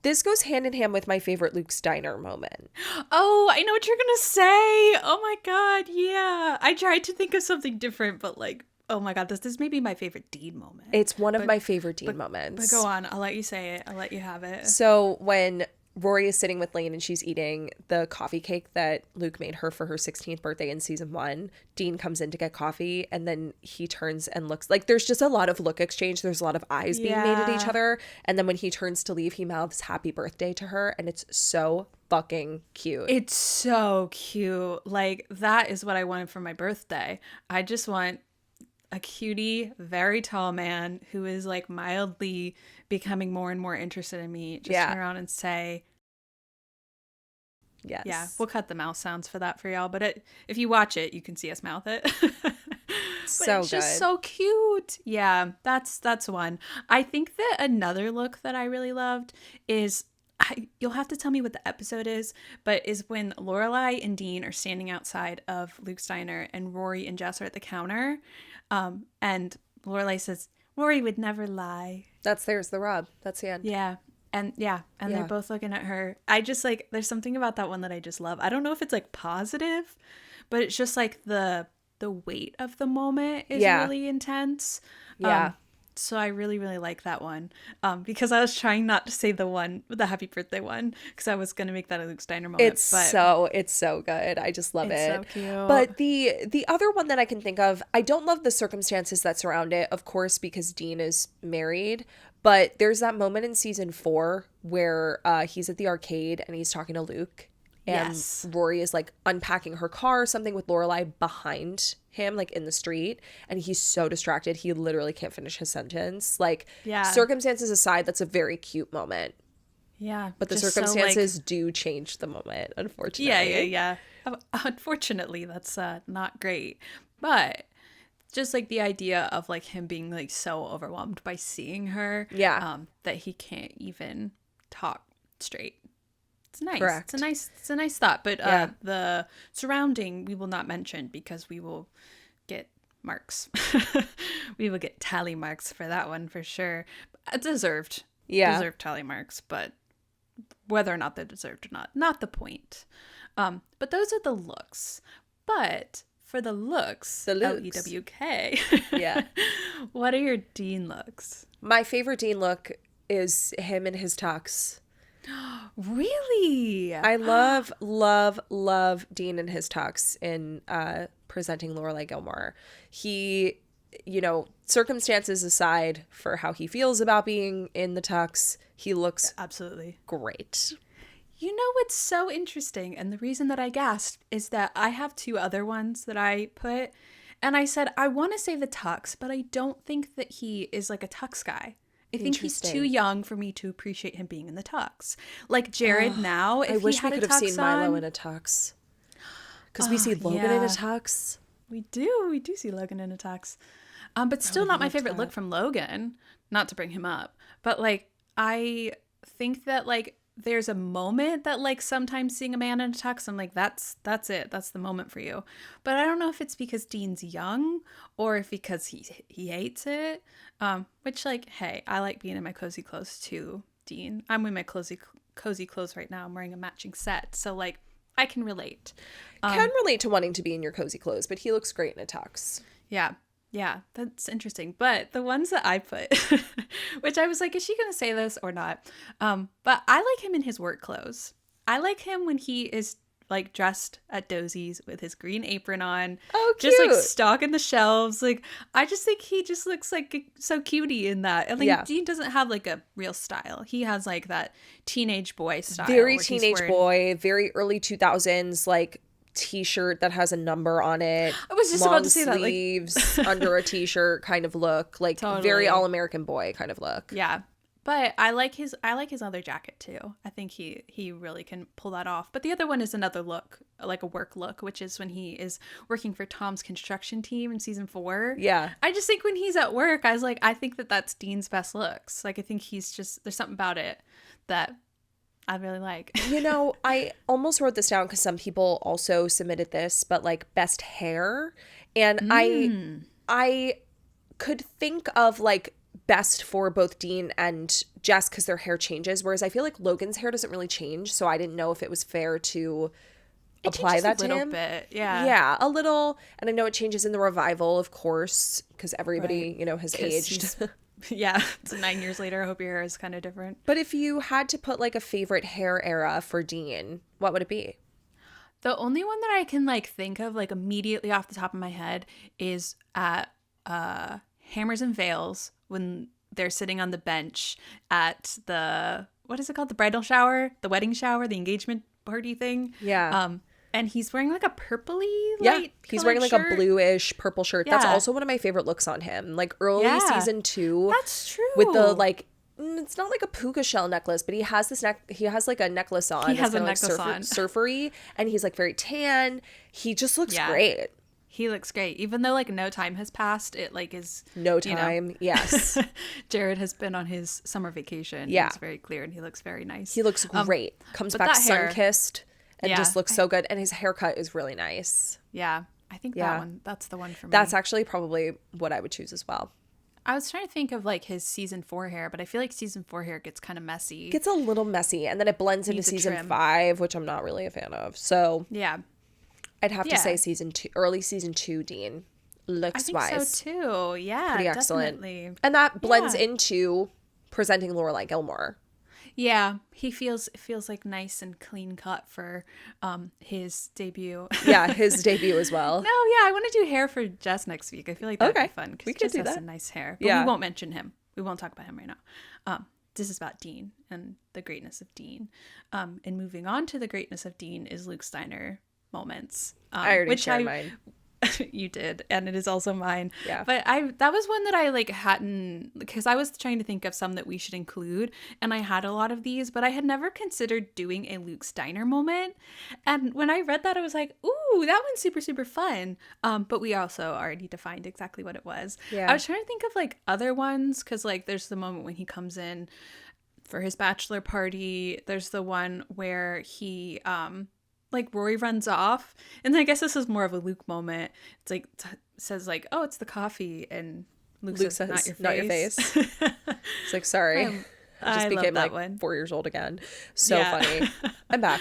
This goes hand in hand with my favorite Luke Steiner moment. Oh, I know what you're going to say. Oh my God. Yeah. I tried to think of something different, but like, oh my God, this may be my favorite Dean moment. It's one of my favorite Dean moments. But go on. I'll let you say it. I'll let you have it. So when Rory is sitting with Lane and she's eating the coffee cake that Luke made her for her 16th birthday in season 1, Dean comes in to get coffee and then he turns and looks like there's just a lot of look exchange. There's a lot of eyes being made at each other. And then when he turns to leave, he mouths happy birthday to her. And it's so fucking cute. It's so cute. Like, that is what I wanted for my birthday. I just want a cutie, very tall man who is like mildly becoming more and more interested in me. Just turn around and say, yes. Yeah, we'll cut the mouth sounds for that for y'all. But if you watch it, you can see us mouth it. So it's good. Just so cute. Yeah, that's one. I think that another look that I really loved is, you'll have to tell me what the episode is, but is when Lorelai and Dean are standing outside of Luke Steiner and Rory and Jess are at the counter. And Lorelai says, Rory would never lie. There's the rub. That's the end. Yeah. And they're both looking at her. I just like, there's something about that one that I just love. I don't know if it's like positive, but it's just like the weight of the moment is really intense. Yeah. So I really, really like that one. Because I was trying not to say the happy birthday one, because I was going to make that a Luke Steiner moment. It's so good. I just love it. It's so cute. But the other one that I can think of, I don't love the circumstances that surround it, of course, because Dean is married. But there's that moment in season 4 where he's at the arcade and he's talking to Luke. And Yes. Rory is like unpacking her car or something with Lorelai behind him, like in the street. And he's so distracted. He literally can't finish his sentence. Like, Yeah. circumstances aside, that's a very cute moment. Yeah. But the just circumstances do change the moment, unfortunately. Yeah. Unfortunately, that's not great. But just like the idea of like him being like so overwhelmed by seeing her, that he can't even talk straight. It's nice. Correct. It's a nice thought. But the surrounding we will not mention because we will get marks. We will get tally marks for that one for sure. Deserved. Yeah. Deserved tally marks, but whether or not they're deserved or not the point. But those are the looks. But for the looks, L-E-W-K. Yeah. What are your Dean looks? My favorite Dean look is him in his tux. Really? I love Dean in his tux in presenting Lorelai Gilmore. He, circumstances aside for how he feels about being in the tux, he looks absolutely great. You know what's so interesting, and the reason that I gasped is that I have two other ones that I put, and I said I want to say the tux, but I don't think that he is like a tux guy. I think he's too young for me to appreciate him being in the tux. Like Jared now, if I wish he had we a could have tux seen Milo on, in a tux. Because we see Logan in a tux. We do see Logan in a tux. But still not my favorite look from Logan. Not to bring him up. But like, I think that like there's a moment that like sometimes seeing a man in a tux, I'm like, that's it. That's the moment for you. But I don't know if it's because Dean's young or if because he hates it. Which like, hey, I like being in my cozy clothes too, Dean. I'm in my cozy clothes right now. I'm wearing a matching set. So like, I can relate. Can relate to wanting to be in your cozy clothes, but he looks great in a tux. Yeah, that's interesting. But the ones that I put, which I was like, is she going to say this or not? But I like him in his work clothes. I like him when he is like dressed at Dozie's with his green apron on. Oh, cute. Just like stocking the shelves. Like, I just think he just looks like so cutie in that. And like Dean doesn't have like a real style. He has like that teenage boy style. Very teenage boy, very early 2000s, like t-shirt that has a number on it. I was just about to say that, like sleeves under a t-shirt kind of look, like very all-American boy kind of look. Yeah. But I like his other jacket too. I think he really can pull that off. But the other one is another look, like a work look, which is when he is working for Tom's construction team in season 4. Yeah. I just think when he's at work, I was like, I think that that's Dean's best looks. Like, I think there's something about it that I really like. I almost wrote this down because some people also submitted this, but like best hair. And I could think of like best for both Dean and Jess because their hair changes, whereas I feel like Logan's hair doesn't really change, so I didn't know if it was fair to apply that to him. A little bit, yeah. Yeah, a little. And I know it changes in the revival, of course, because everybody, has aged. Yeah, it's 9 years later. I hope your hair is kind of different. But if you had to put like a favorite hair era for Dean, what would it be? The only one that I can like think of like immediately off the top of my head is at Hammers and Veils when they're sitting on the bench at the, what is it called? The bridal shower, the wedding shower, the engagement party thing. Yeah. And he's wearing like a purpley light he's wearing like shirt. A bluish purple shirt. Yeah. That's also one of my favorite looks on him. Like early season 2. That's true. With the like, it's not like a puka shell necklace, but he has like a necklace on. He has a necklace on. Surfery, and he's like very tan. He just looks great. He looks great. Even though like no time has passed, it like is no time. Yes. Jared has been on his summer vacation. Yeah. It's very clear and he looks very nice. He looks great. Comes back sun-kissed and just looks so good. And his haircut is really nice. Yeah. I think that's the one for me. That's actually probably what I would choose as well. I was trying to think of like his season 4 hair, but I feel like season 4 hair gets kind of messy. Gets a little messy, and then it blends into season 5, which I'm not really a fan of. So yeah, I'd have to say early season 2, Dean, looks wise. I think so too. Yeah, pretty excellent. Definitely. And that blends into presenting Lorelai Gilmore. Yeah, he feels like nice and clean cut for his debut. Yeah, his debut as well. No, yeah, I want to do hair for Jess next week. I feel like that'd be fun we because could Jess do has that. a nice hair. But we won't mention him. We won't talk about him right now. this is about Dean and the greatness of Dean. And moving on to the greatness of Dean is Luke Steiner moments. I already shared mine. You did, and it is also mine. Yeah. But that was one that I like hadn't, because I was trying to think of some that we should include, and I had a lot of these, but I had never considered doing a Luke Steiner moment. And when I read that, I was like, ooh, that one's super, super fun. But we also already defined exactly what it was. Yeah. I was trying to think of like other ones, because like there's the moment when he comes in for his bachelor party. There's the one where he like Rory runs off, and I guess this is more of a Luke moment. It's like says like, oh, it's the coffee, and Luke says not your face. It's like, sorry. I just became like one. 4 years old again. So funny. I'm back.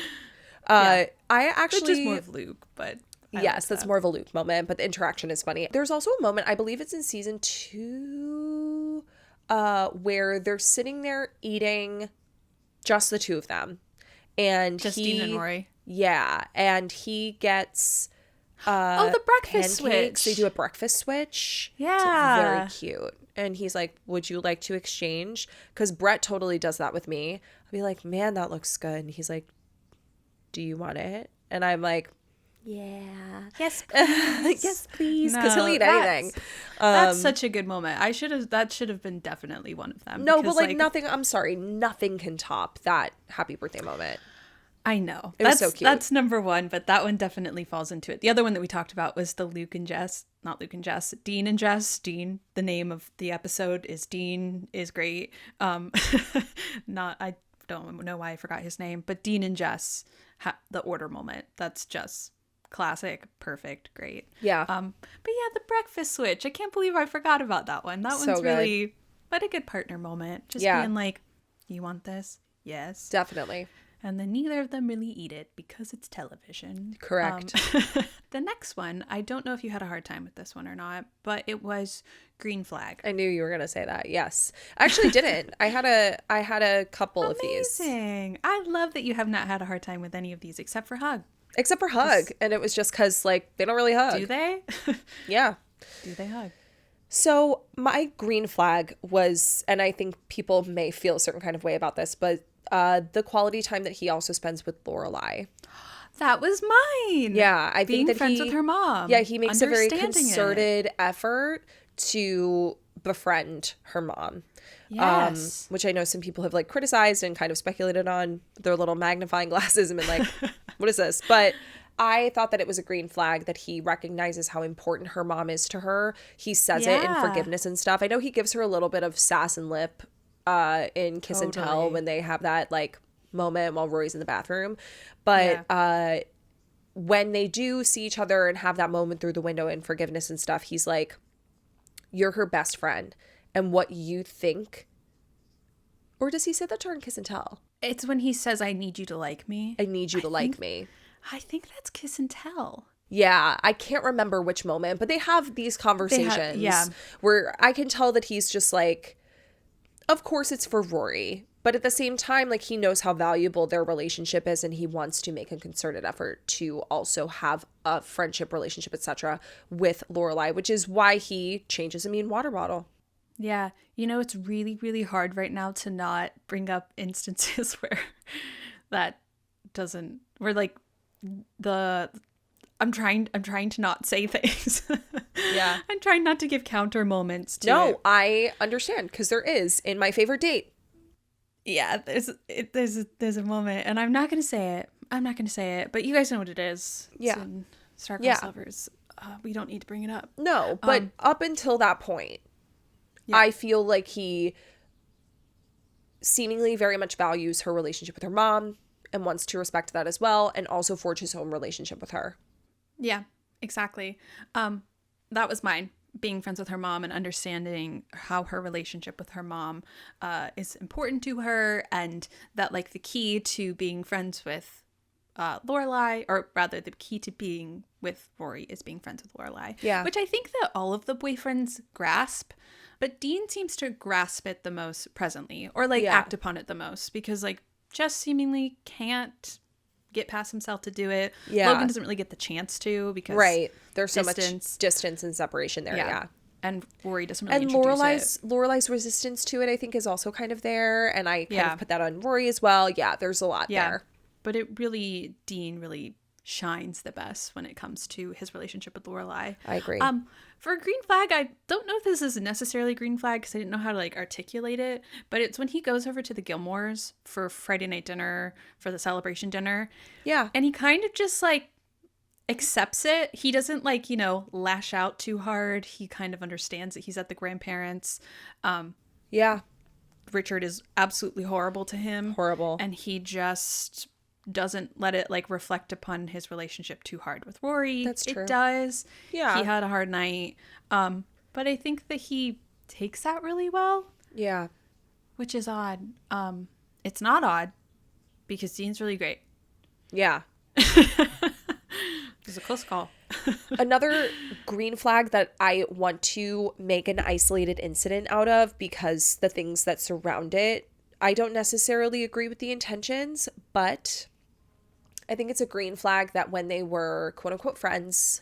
I actually, it's just more of Luke, but yes, that's more of a Luke moment, but the interaction is funny. There's also a moment, I believe it's in season 2, where they're sitting there eating, just the two of them, and Justine and Rory. Yeah, and he gets the breakfast pancakes. switch. They do a breakfast switch. Yeah. It's very cute. And he's like, would you like to exchange? Because Brett totally does that with me. I'll be like, man, that looks good. And he's like, do you want it? And I'm like, yeah. Yes, please. Yes, please. Because he'll eat anything. That's such a good moment. That should have been definitely one of them. No, because, but like nothing, I'm sorry, nothing can top that happy birthday moment. I know. That's so cute. That's number one, but that one definitely falls into it. The other one that we talked about was the Dean and Jess. Dean, the name of the episode is Dean is great. I don't know why I forgot his name, but Dean and Jess, the order moment. That's just classic, perfect, great. Yeah. But yeah, the breakfast switch. I can't believe I forgot about that one. That one's really, but a good partner moment. Just being like, you want this? Yes. Definitely. And then neither of them really eat it because it's television. Correct. The next one, I don't know if you had a hard time with this one or not, but it was green flag. I knew you were going to say that. Yes. I actually didn't. I had a couple of these. Amazing. I love that you have not had a hard time with any of these except for hug. And it was just because like they don't really hug. Do they? Yeah. Do they hug? So my green flag was, and I think people may feel a certain kind of way about this, but the quality time that he also spends with Lorelai. That was mine. Yeah, I being think that friends with her mom. Yeah, he makes a very concerted effort to befriend her mom. Yes. Which I know some people have like criticized and kind of speculated on their little magnifying glasses and been like, what is this? But I thought that it was a green flag that he recognizes how important her mom is to her. He says it in forgiveness and stuff. I know he gives her a little bit of sass and lip in Kiss and Tell when they have that like moment while Rory's in the bathroom. But when they do see each other and have that moment through the window in forgiveness and stuff, he's like, you're her best friend. And what you think, or does he say that to her in Kiss and Tell? It's when he says, I need you to like me. I need you to like me. I think that's Kiss and Tell. Yeah, I can't remember which moment, but they have these conversations where I can tell that he's just like, of course it's for Rory, but at the same time, like he knows how valuable their relationship is and he wants to make a concerted effort to also have a friendship, relationship, etc. with Lorelai, which is why he changes a mean water bottle. Yeah. You know, it's really, really hard right now to not bring up instances where that doesn't, where like I'm trying to not say things. Yeah. I'm trying not to give counter moments to it. I understand because there is in My Favorite Date. Yeah, there's a moment, and I'm not going to say it. But you guys know what it is. Yeah. It's in Star-Crossed Lovers. We don't need to bring it up. No, but up until that point, I feel like he seemingly very much values her relationship with her mom and wants to respect that as well, and also forge his own relationship with her. Yeah, exactly. That was mine. Being friends with her mom and understanding how her relationship with her mom is important to her, and that like the key to being friends with Lorelai, or rather the key to being with Rory is being friends with Lorelai. Yeah. Which I think that all of the boyfriends grasp, but Dean seems to grasp it the most presently, or like act upon it the most, because like Jess seemingly can't get past himself to do it. Yeah. Logan doesn't really get the chance to because there's so much distance and separation there. And Rory doesn't really and introduce it. Lorelai's resistance to it, I think, is also kind of there. And I kind of put that on Rory as well. Yeah, there's a lot there. But Dean really shines the best when it comes to his relationship with Lorelai. I agree. For a green flag, I don't know if this is necessarily green flag because I didn't know how to like articulate it, but it's when he goes over to the Gilmores for Friday night dinner, for the celebration dinner. Yeah. And he kind of just like accepts it. He doesn't like, lash out too hard. He kind of understands that he's at the grandparents. Yeah. Richard is absolutely horrible to him. Horrible. And he just doesn't let it like reflect upon his relationship too hard with Rory. That's true. It does. Yeah. He had a hard night. But I think that he takes that really well. Yeah. Which is odd. It's not odd because Dean's really great. Yeah. It's a close call. Another green flag that I want to make an isolated incident out of, because the things that surround it, I don't necessarily agree with the intentions, but I think it's a green flag that when they were quote unquote friends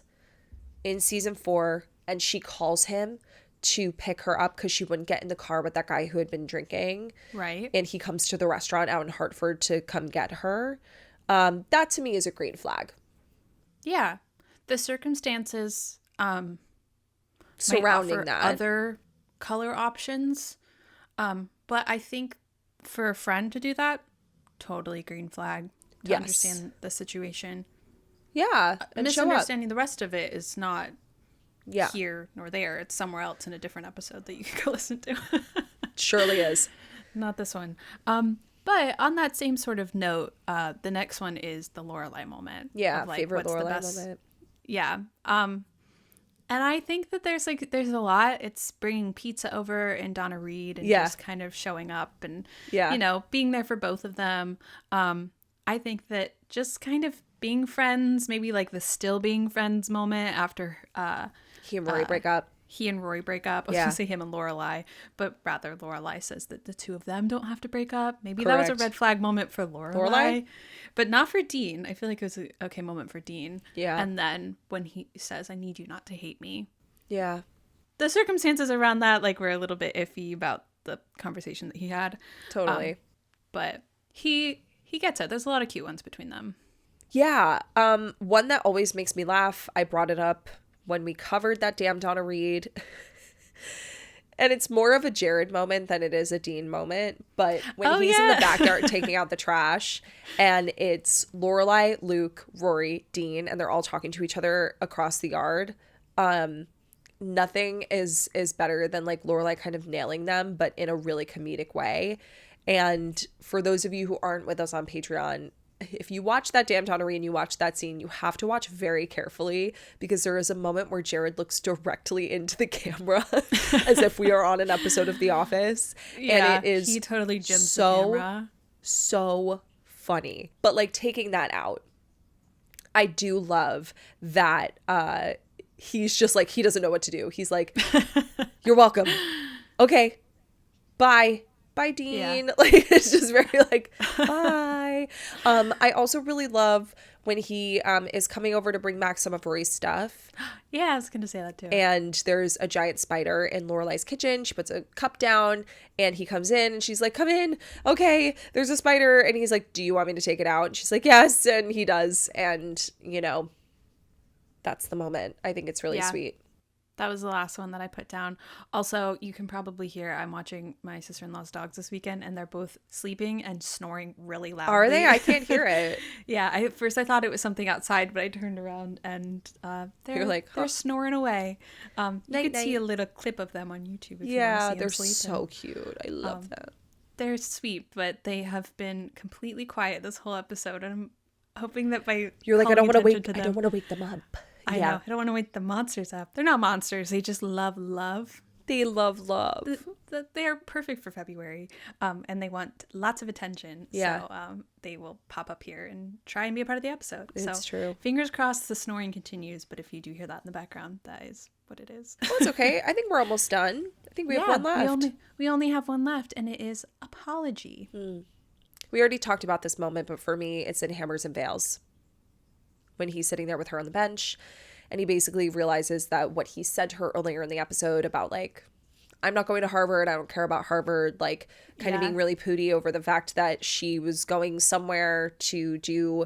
in season 4 and she calls him to pick her up because she wouldn't get in the car with that guy who had been drinking. Right. And he comes to the restaurant out in Hartford to come get her. That to me is a green flag. Yeah. The circumstances surrounding might offer that. other color options. But I think for a friend to do that, totally green flag. To understand the situation. Yeah. And misunderstanding the rest of it is not here nor there. It's somewhere else in a different episode that you can go listen to. Surely is. Not this one. But on that same sort of note, the next one is the Lorelai moment. Yeah, like, favorite Lorelai moment. Yeah. And I think that there's a lot. It's bringing pizza over and Donna Reed and just kind of showing up and, being there for both of them. I think that just kind of being friends, maybe like the still being friends moment after he and Rory break up. He and Rory break up. I was going to say him and Lorelai, but rather Lorelai says that the two of them don't have to break up. Maybe that was a red flag moment for Lorelai, but not for Dean. I feel like it was an okay moment for Dean. Yeah. And then when he says, "I need you not to hate me." Yeah. The circumstances around that were a little bit iffy about the conversation that he had. Totally. But he gets it. There's a lot of cute ones between them. Yeah. One that always makes me laugh. I brought it up when we covered that damn Donna Reed. And it's more of a Jared moment than it is a Dean moment. But when he's in the backyard taking out the trash, and it's Lorelai, Luke, Rory, Dean, and they're all talking to each other across the yard. Nothing is better than Lorelai kind of nailing them, but in a really comedic way. And for those of you who aren't with us on Patreon, if you watch that damn Donna Reed and you watch that scene, you have to watch very carefully, because there is a moment where Jared looks directly into the camera as if we are on an episode of The Office. Yeah, and it is he totally jims the camera. So funny. But taking that out, I do love that he's just he doesn't know what to do. He's like, "You're welcome. Okay. Bye. Bye, Dean." Yeah. It's just very bye. I also really love when he is coming over to bring back some of Rory's stuff. Yeah, I was gonna say that too. And there's a giant spider in Lorelai's kitchen. She puts a cup down and he comes in and she's like, "Come in. Okay, there's a spider." And he's like, "Do you want me to take it out?" And she's like, "Yes." And he does. And that's the moment. I think it's really sweet. That was the last one that I put down. Also, you can probably hear I'm watching my sister-in-law's dogs this weekend, and they're both sleeping and snoring really loudly. Are they? I can't hear it. Yeah. At first I thought it was something outside, but I turned around and they're snoring away. You could see a little clip of them on YouTube if you want to see them they're sleeping. So cute. I love that. They're sweet, but they have been completely quiet this whole episode, and I'm hoping that by you're like, I don't want to wake them up. I know. I don't want to wake the monsters up. They're not monsters. They just love love. They love love. They are perfect for February. And they want lots of attention. Yeah. So they will pop up here and try and be a part of the episode. It's true. Fingers crossed the snoring continues. But if you do hear that in the background, that is what it is. Well, it's okay. I think we're almost done. I think we have one left. We only have one left. And it is apology. We already talked about this moment. But for me, it's in Hammers and Veils. When he's sitting there with her on the bench And he basically realizes that what he said to her earlier in the episode about like, I'm not going to Harvard, I don't care about Harvard, like kind of being really pooty over the fact that she was going somewhere to do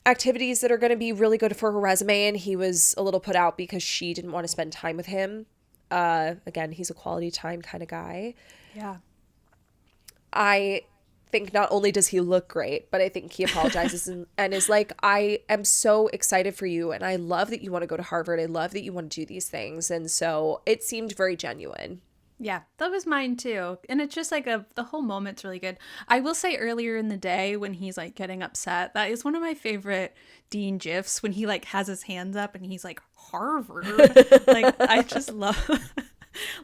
activities that are going to be really good for her resume, and he was a little put out because she didn't want to spend time with him. Again, he's a quality time kind of guy. Yeah. I think not only does he look great, but I think he apologizes and is like, I am so excited for you, and I love that you want to go to Harvard. I love that you want to do these things. And so it seemed very genuine. Yeah, that was mine too. And it's just like the whole moment's really good. I will say earlier in the day when he's like getting upset, that is one of my favorite Dean gifs when he like has his hands up and he's like, Harvard. Like, I just love like,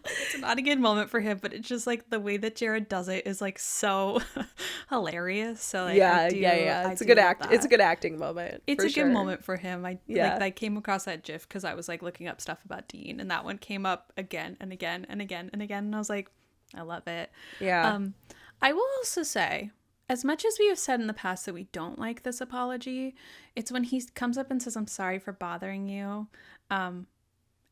it's not a good moment for him, but it's just like the way that Jared does it is like so hilarious. So like, It's a good act. It's a good acting moment. It's a good moment for him. Like I came across that GIF because I was like looking up stuff about Dean, and that one came up again and again and again and again, and I was like, I love it. Yeah. I will also say, as much as we have said in the past that we don't like this apology, it's when he comes up and says, I'm sorry for bothering you.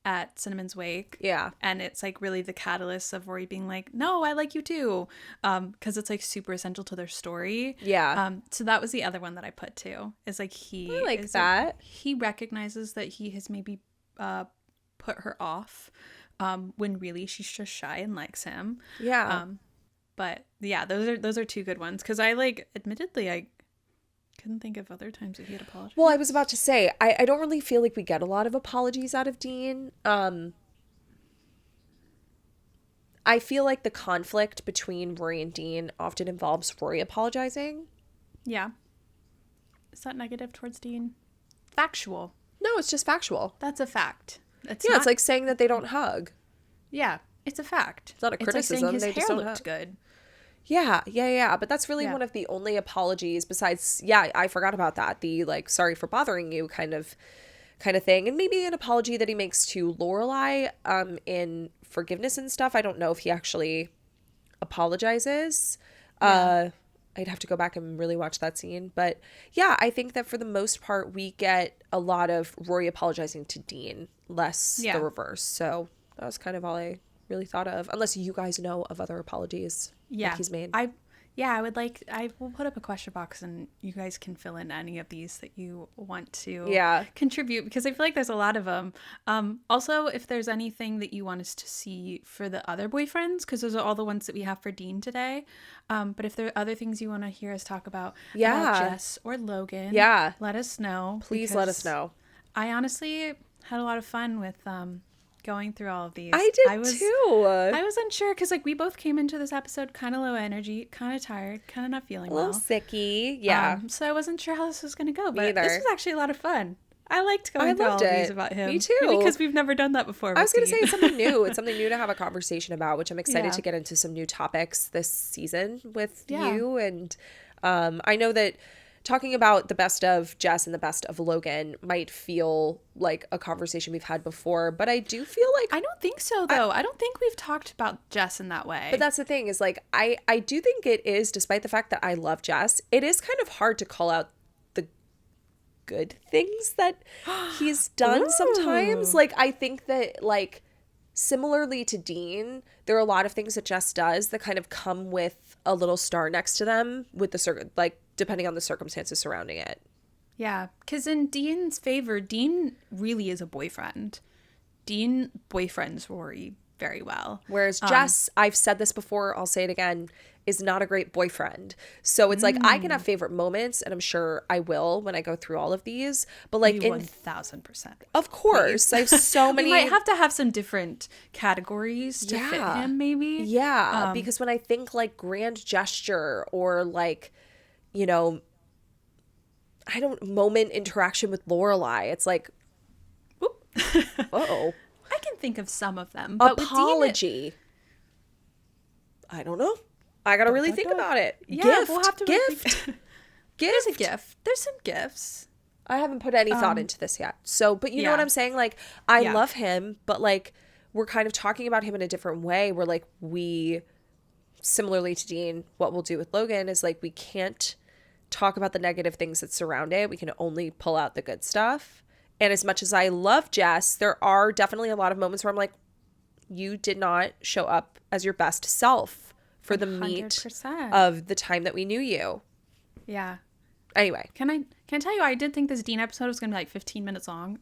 At Cinnamon's wake. Yeah. And it's like really the catalyst of Rory being like, no, I like you too. Because it's like super essential to their story. Yeah. So that was the other one that I put too. Is like I like that. He recognizes that he has maybe put her off when really she's just shy and likes him. Yeah. But yeah, those are two good ones. Because I like, admittedly, I couldn't think of other times that he had apologized. Well, I was about to say, I don't really feel like we get a lot of apologies out of Dean. I feel like the conflict between Rory and Dean often involves Rory apologizing. Yeah. Is that negative towards Dean? Factual. No, it's just factual. That's a fact. It's like saying that they don't hug. Yeah, it's a fact. It's not a criticism. It's like saying his they hair just don't looked hug. good. Yeah. But that's really one of the only apologies besides, I forgot about that. The like, sorry for bothering you kind of thing. And maybe an apology that he makes to Lorelai in forgiveness and stuff. I don't know if he actually apologizes. I'd have to go back and really watch that scene. But yeah, I think that for the most part, we get a lot of Rory apologizing to Dean, less the reverse. So that was kind of all I really thought of, unless you guys know of other apologies that he's made. I will put up a question box and you guys can fill in any of these that you want to contribute, because I feel like there's a lot of them. Also, if there's anything that you want us to see for the other boyfriends, because those are all the ones that we have for Dean today. But if there are other things you want to hear us talk about Jess or Logan, let us know. Please let us know. I honestly had a lot of fun with going through all of these. I did too. I was unsure because like we both came into this episode kind of low energy, kind of tired, kind of not feeling well. A little sicky. Yeah. So I wasn't sure how this was going to go, but Me either. This was actually a lot of fun. I liked going through all of these about him. Me too. Maybe because we've never done that before. I was going to say it's something new. It's something new to have a conversation about, which I'm excited to get into some new topics this season with you. And I know that talking about the best of Jess and the best of Logan might feel like a conversation we've had before, but I do feel like... I don't think so, though. I don't think we've talked about Jess in that way. But that's the thing, is like, I do think it is, despite the fact that I love Jess, it is kind of hard to call out the good things that he's done sometimes. Like, I think that, like, similarly to Dean, there are a lot of things that Jess does that kind of come with a little star next to them with the depending on the circumstances surrounding it. Yeah, because in Dean's favor, Dean really is a boyfriend. Dean boyfriends Rory very well. Whereas Jess, I've said this before, I'll say it again, is not a great boyfriend. So it's like, I can have favorite moments, and I'm sure I will when I go through all of these. But like, 1000%. Of course. Please. I have so many. We might have to have some different categories to fit him, maybe. Yeah, because when I think like grand gesture or like, you know, moment interaction with Lorelai, it's like, whoop. Uh-oh. I can think of some of them. But apology. With Dean, I don't know. I gotta really think about it. Yeah, gift. We'll have to gift. There's a gift. There's some gifts. I haven't put any thought into this yet. So, but you know what I'm saying? Like, I love him, but like, we're kind of talking about him in a different way. We're like, similarly to Dean, what we'll do with Logan is like, we can't talk about the negative things that surround it. We can only pull out the good stuff. And as much as I love Jess, there are definitely a lot of moments where I'm like, you did not show up as your best self for the meat 100%. of the time that we knew you. Yeah. Anyway. Can I tell you, I did think this Dean episode was going to be like 15 minutes long.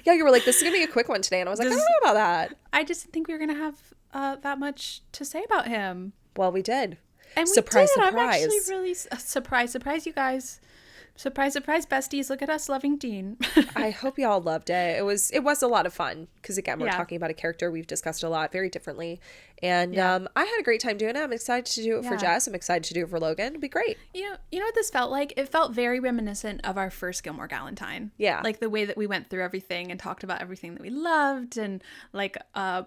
Yeah, you were like, this is going to be a quick one today. And I was like, I don't know about that. I just didn't think we were going to have that much to say about him. Well, we did. And surprise, we did. surprise. I'm actually really surprise, you guys. Surprise, besties. Look at us loving Dean. I hope y'all loved it. It was a lot of fun because, again, we're talking about a character we've discussed a lot, very differently. And I had a great time doing it. I'm excited to do it for Jess. I'm excited to do it for Logan. It'll be great. You know what this felt like? It felt very reminiscent of our first Gilmore Galentine. Yeah. Like the way that we went through everything and talked about everything that we loved and like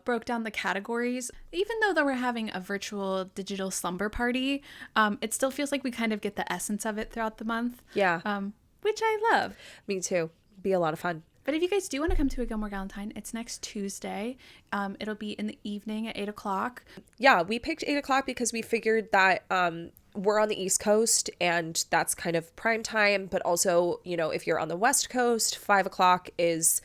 broke down the categories. Even though we're having a virtual digital slumber party, it still feels like we kind of get the essence of it throughout the month. Yeah. Which I love. Me too. Be a lot of fun. But if you guys do want to come to a Gilmore Galentine, it's next Tuesday. It'll be in the evening at 8 o'clock. Yeah, we picked 8 o'clock because we figured that we're on the East Coast and that's kind of prime time. But also, you know, if you're on the West Coast, 5 o'clock is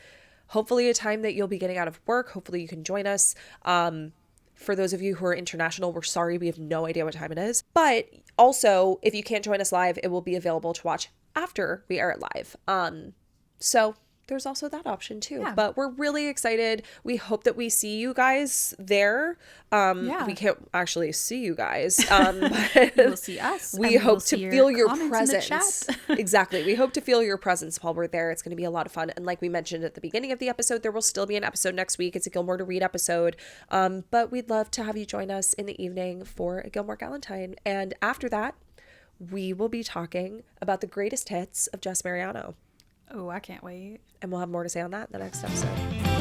hopefully a time that you'll be getting out of work. Hopefully you can join us. For those of you who are international, we're sorry. We have no idea what time it is. But also, if you can't join us live, it will be available to watch after we air it live. So there's also that option too. Yeah. But we're really excited. We hope that we see you guys there. We can't actually see you guys. But you will see us. We hope to feel your presence. Exactly. We hope to feel your presence while we're there. It's going to be a lot of fun. And like we mentioned at the beginning of the episode, there will still be an episode next week. It's a Gilmore to Read episode. But we'd love to have you join us in the evening for a Gilmore Galentine. And after that, we will be talking about the greatest hits of Jess Mariano. Oh, I can't wait. And we'll have more to say on that in the next episode.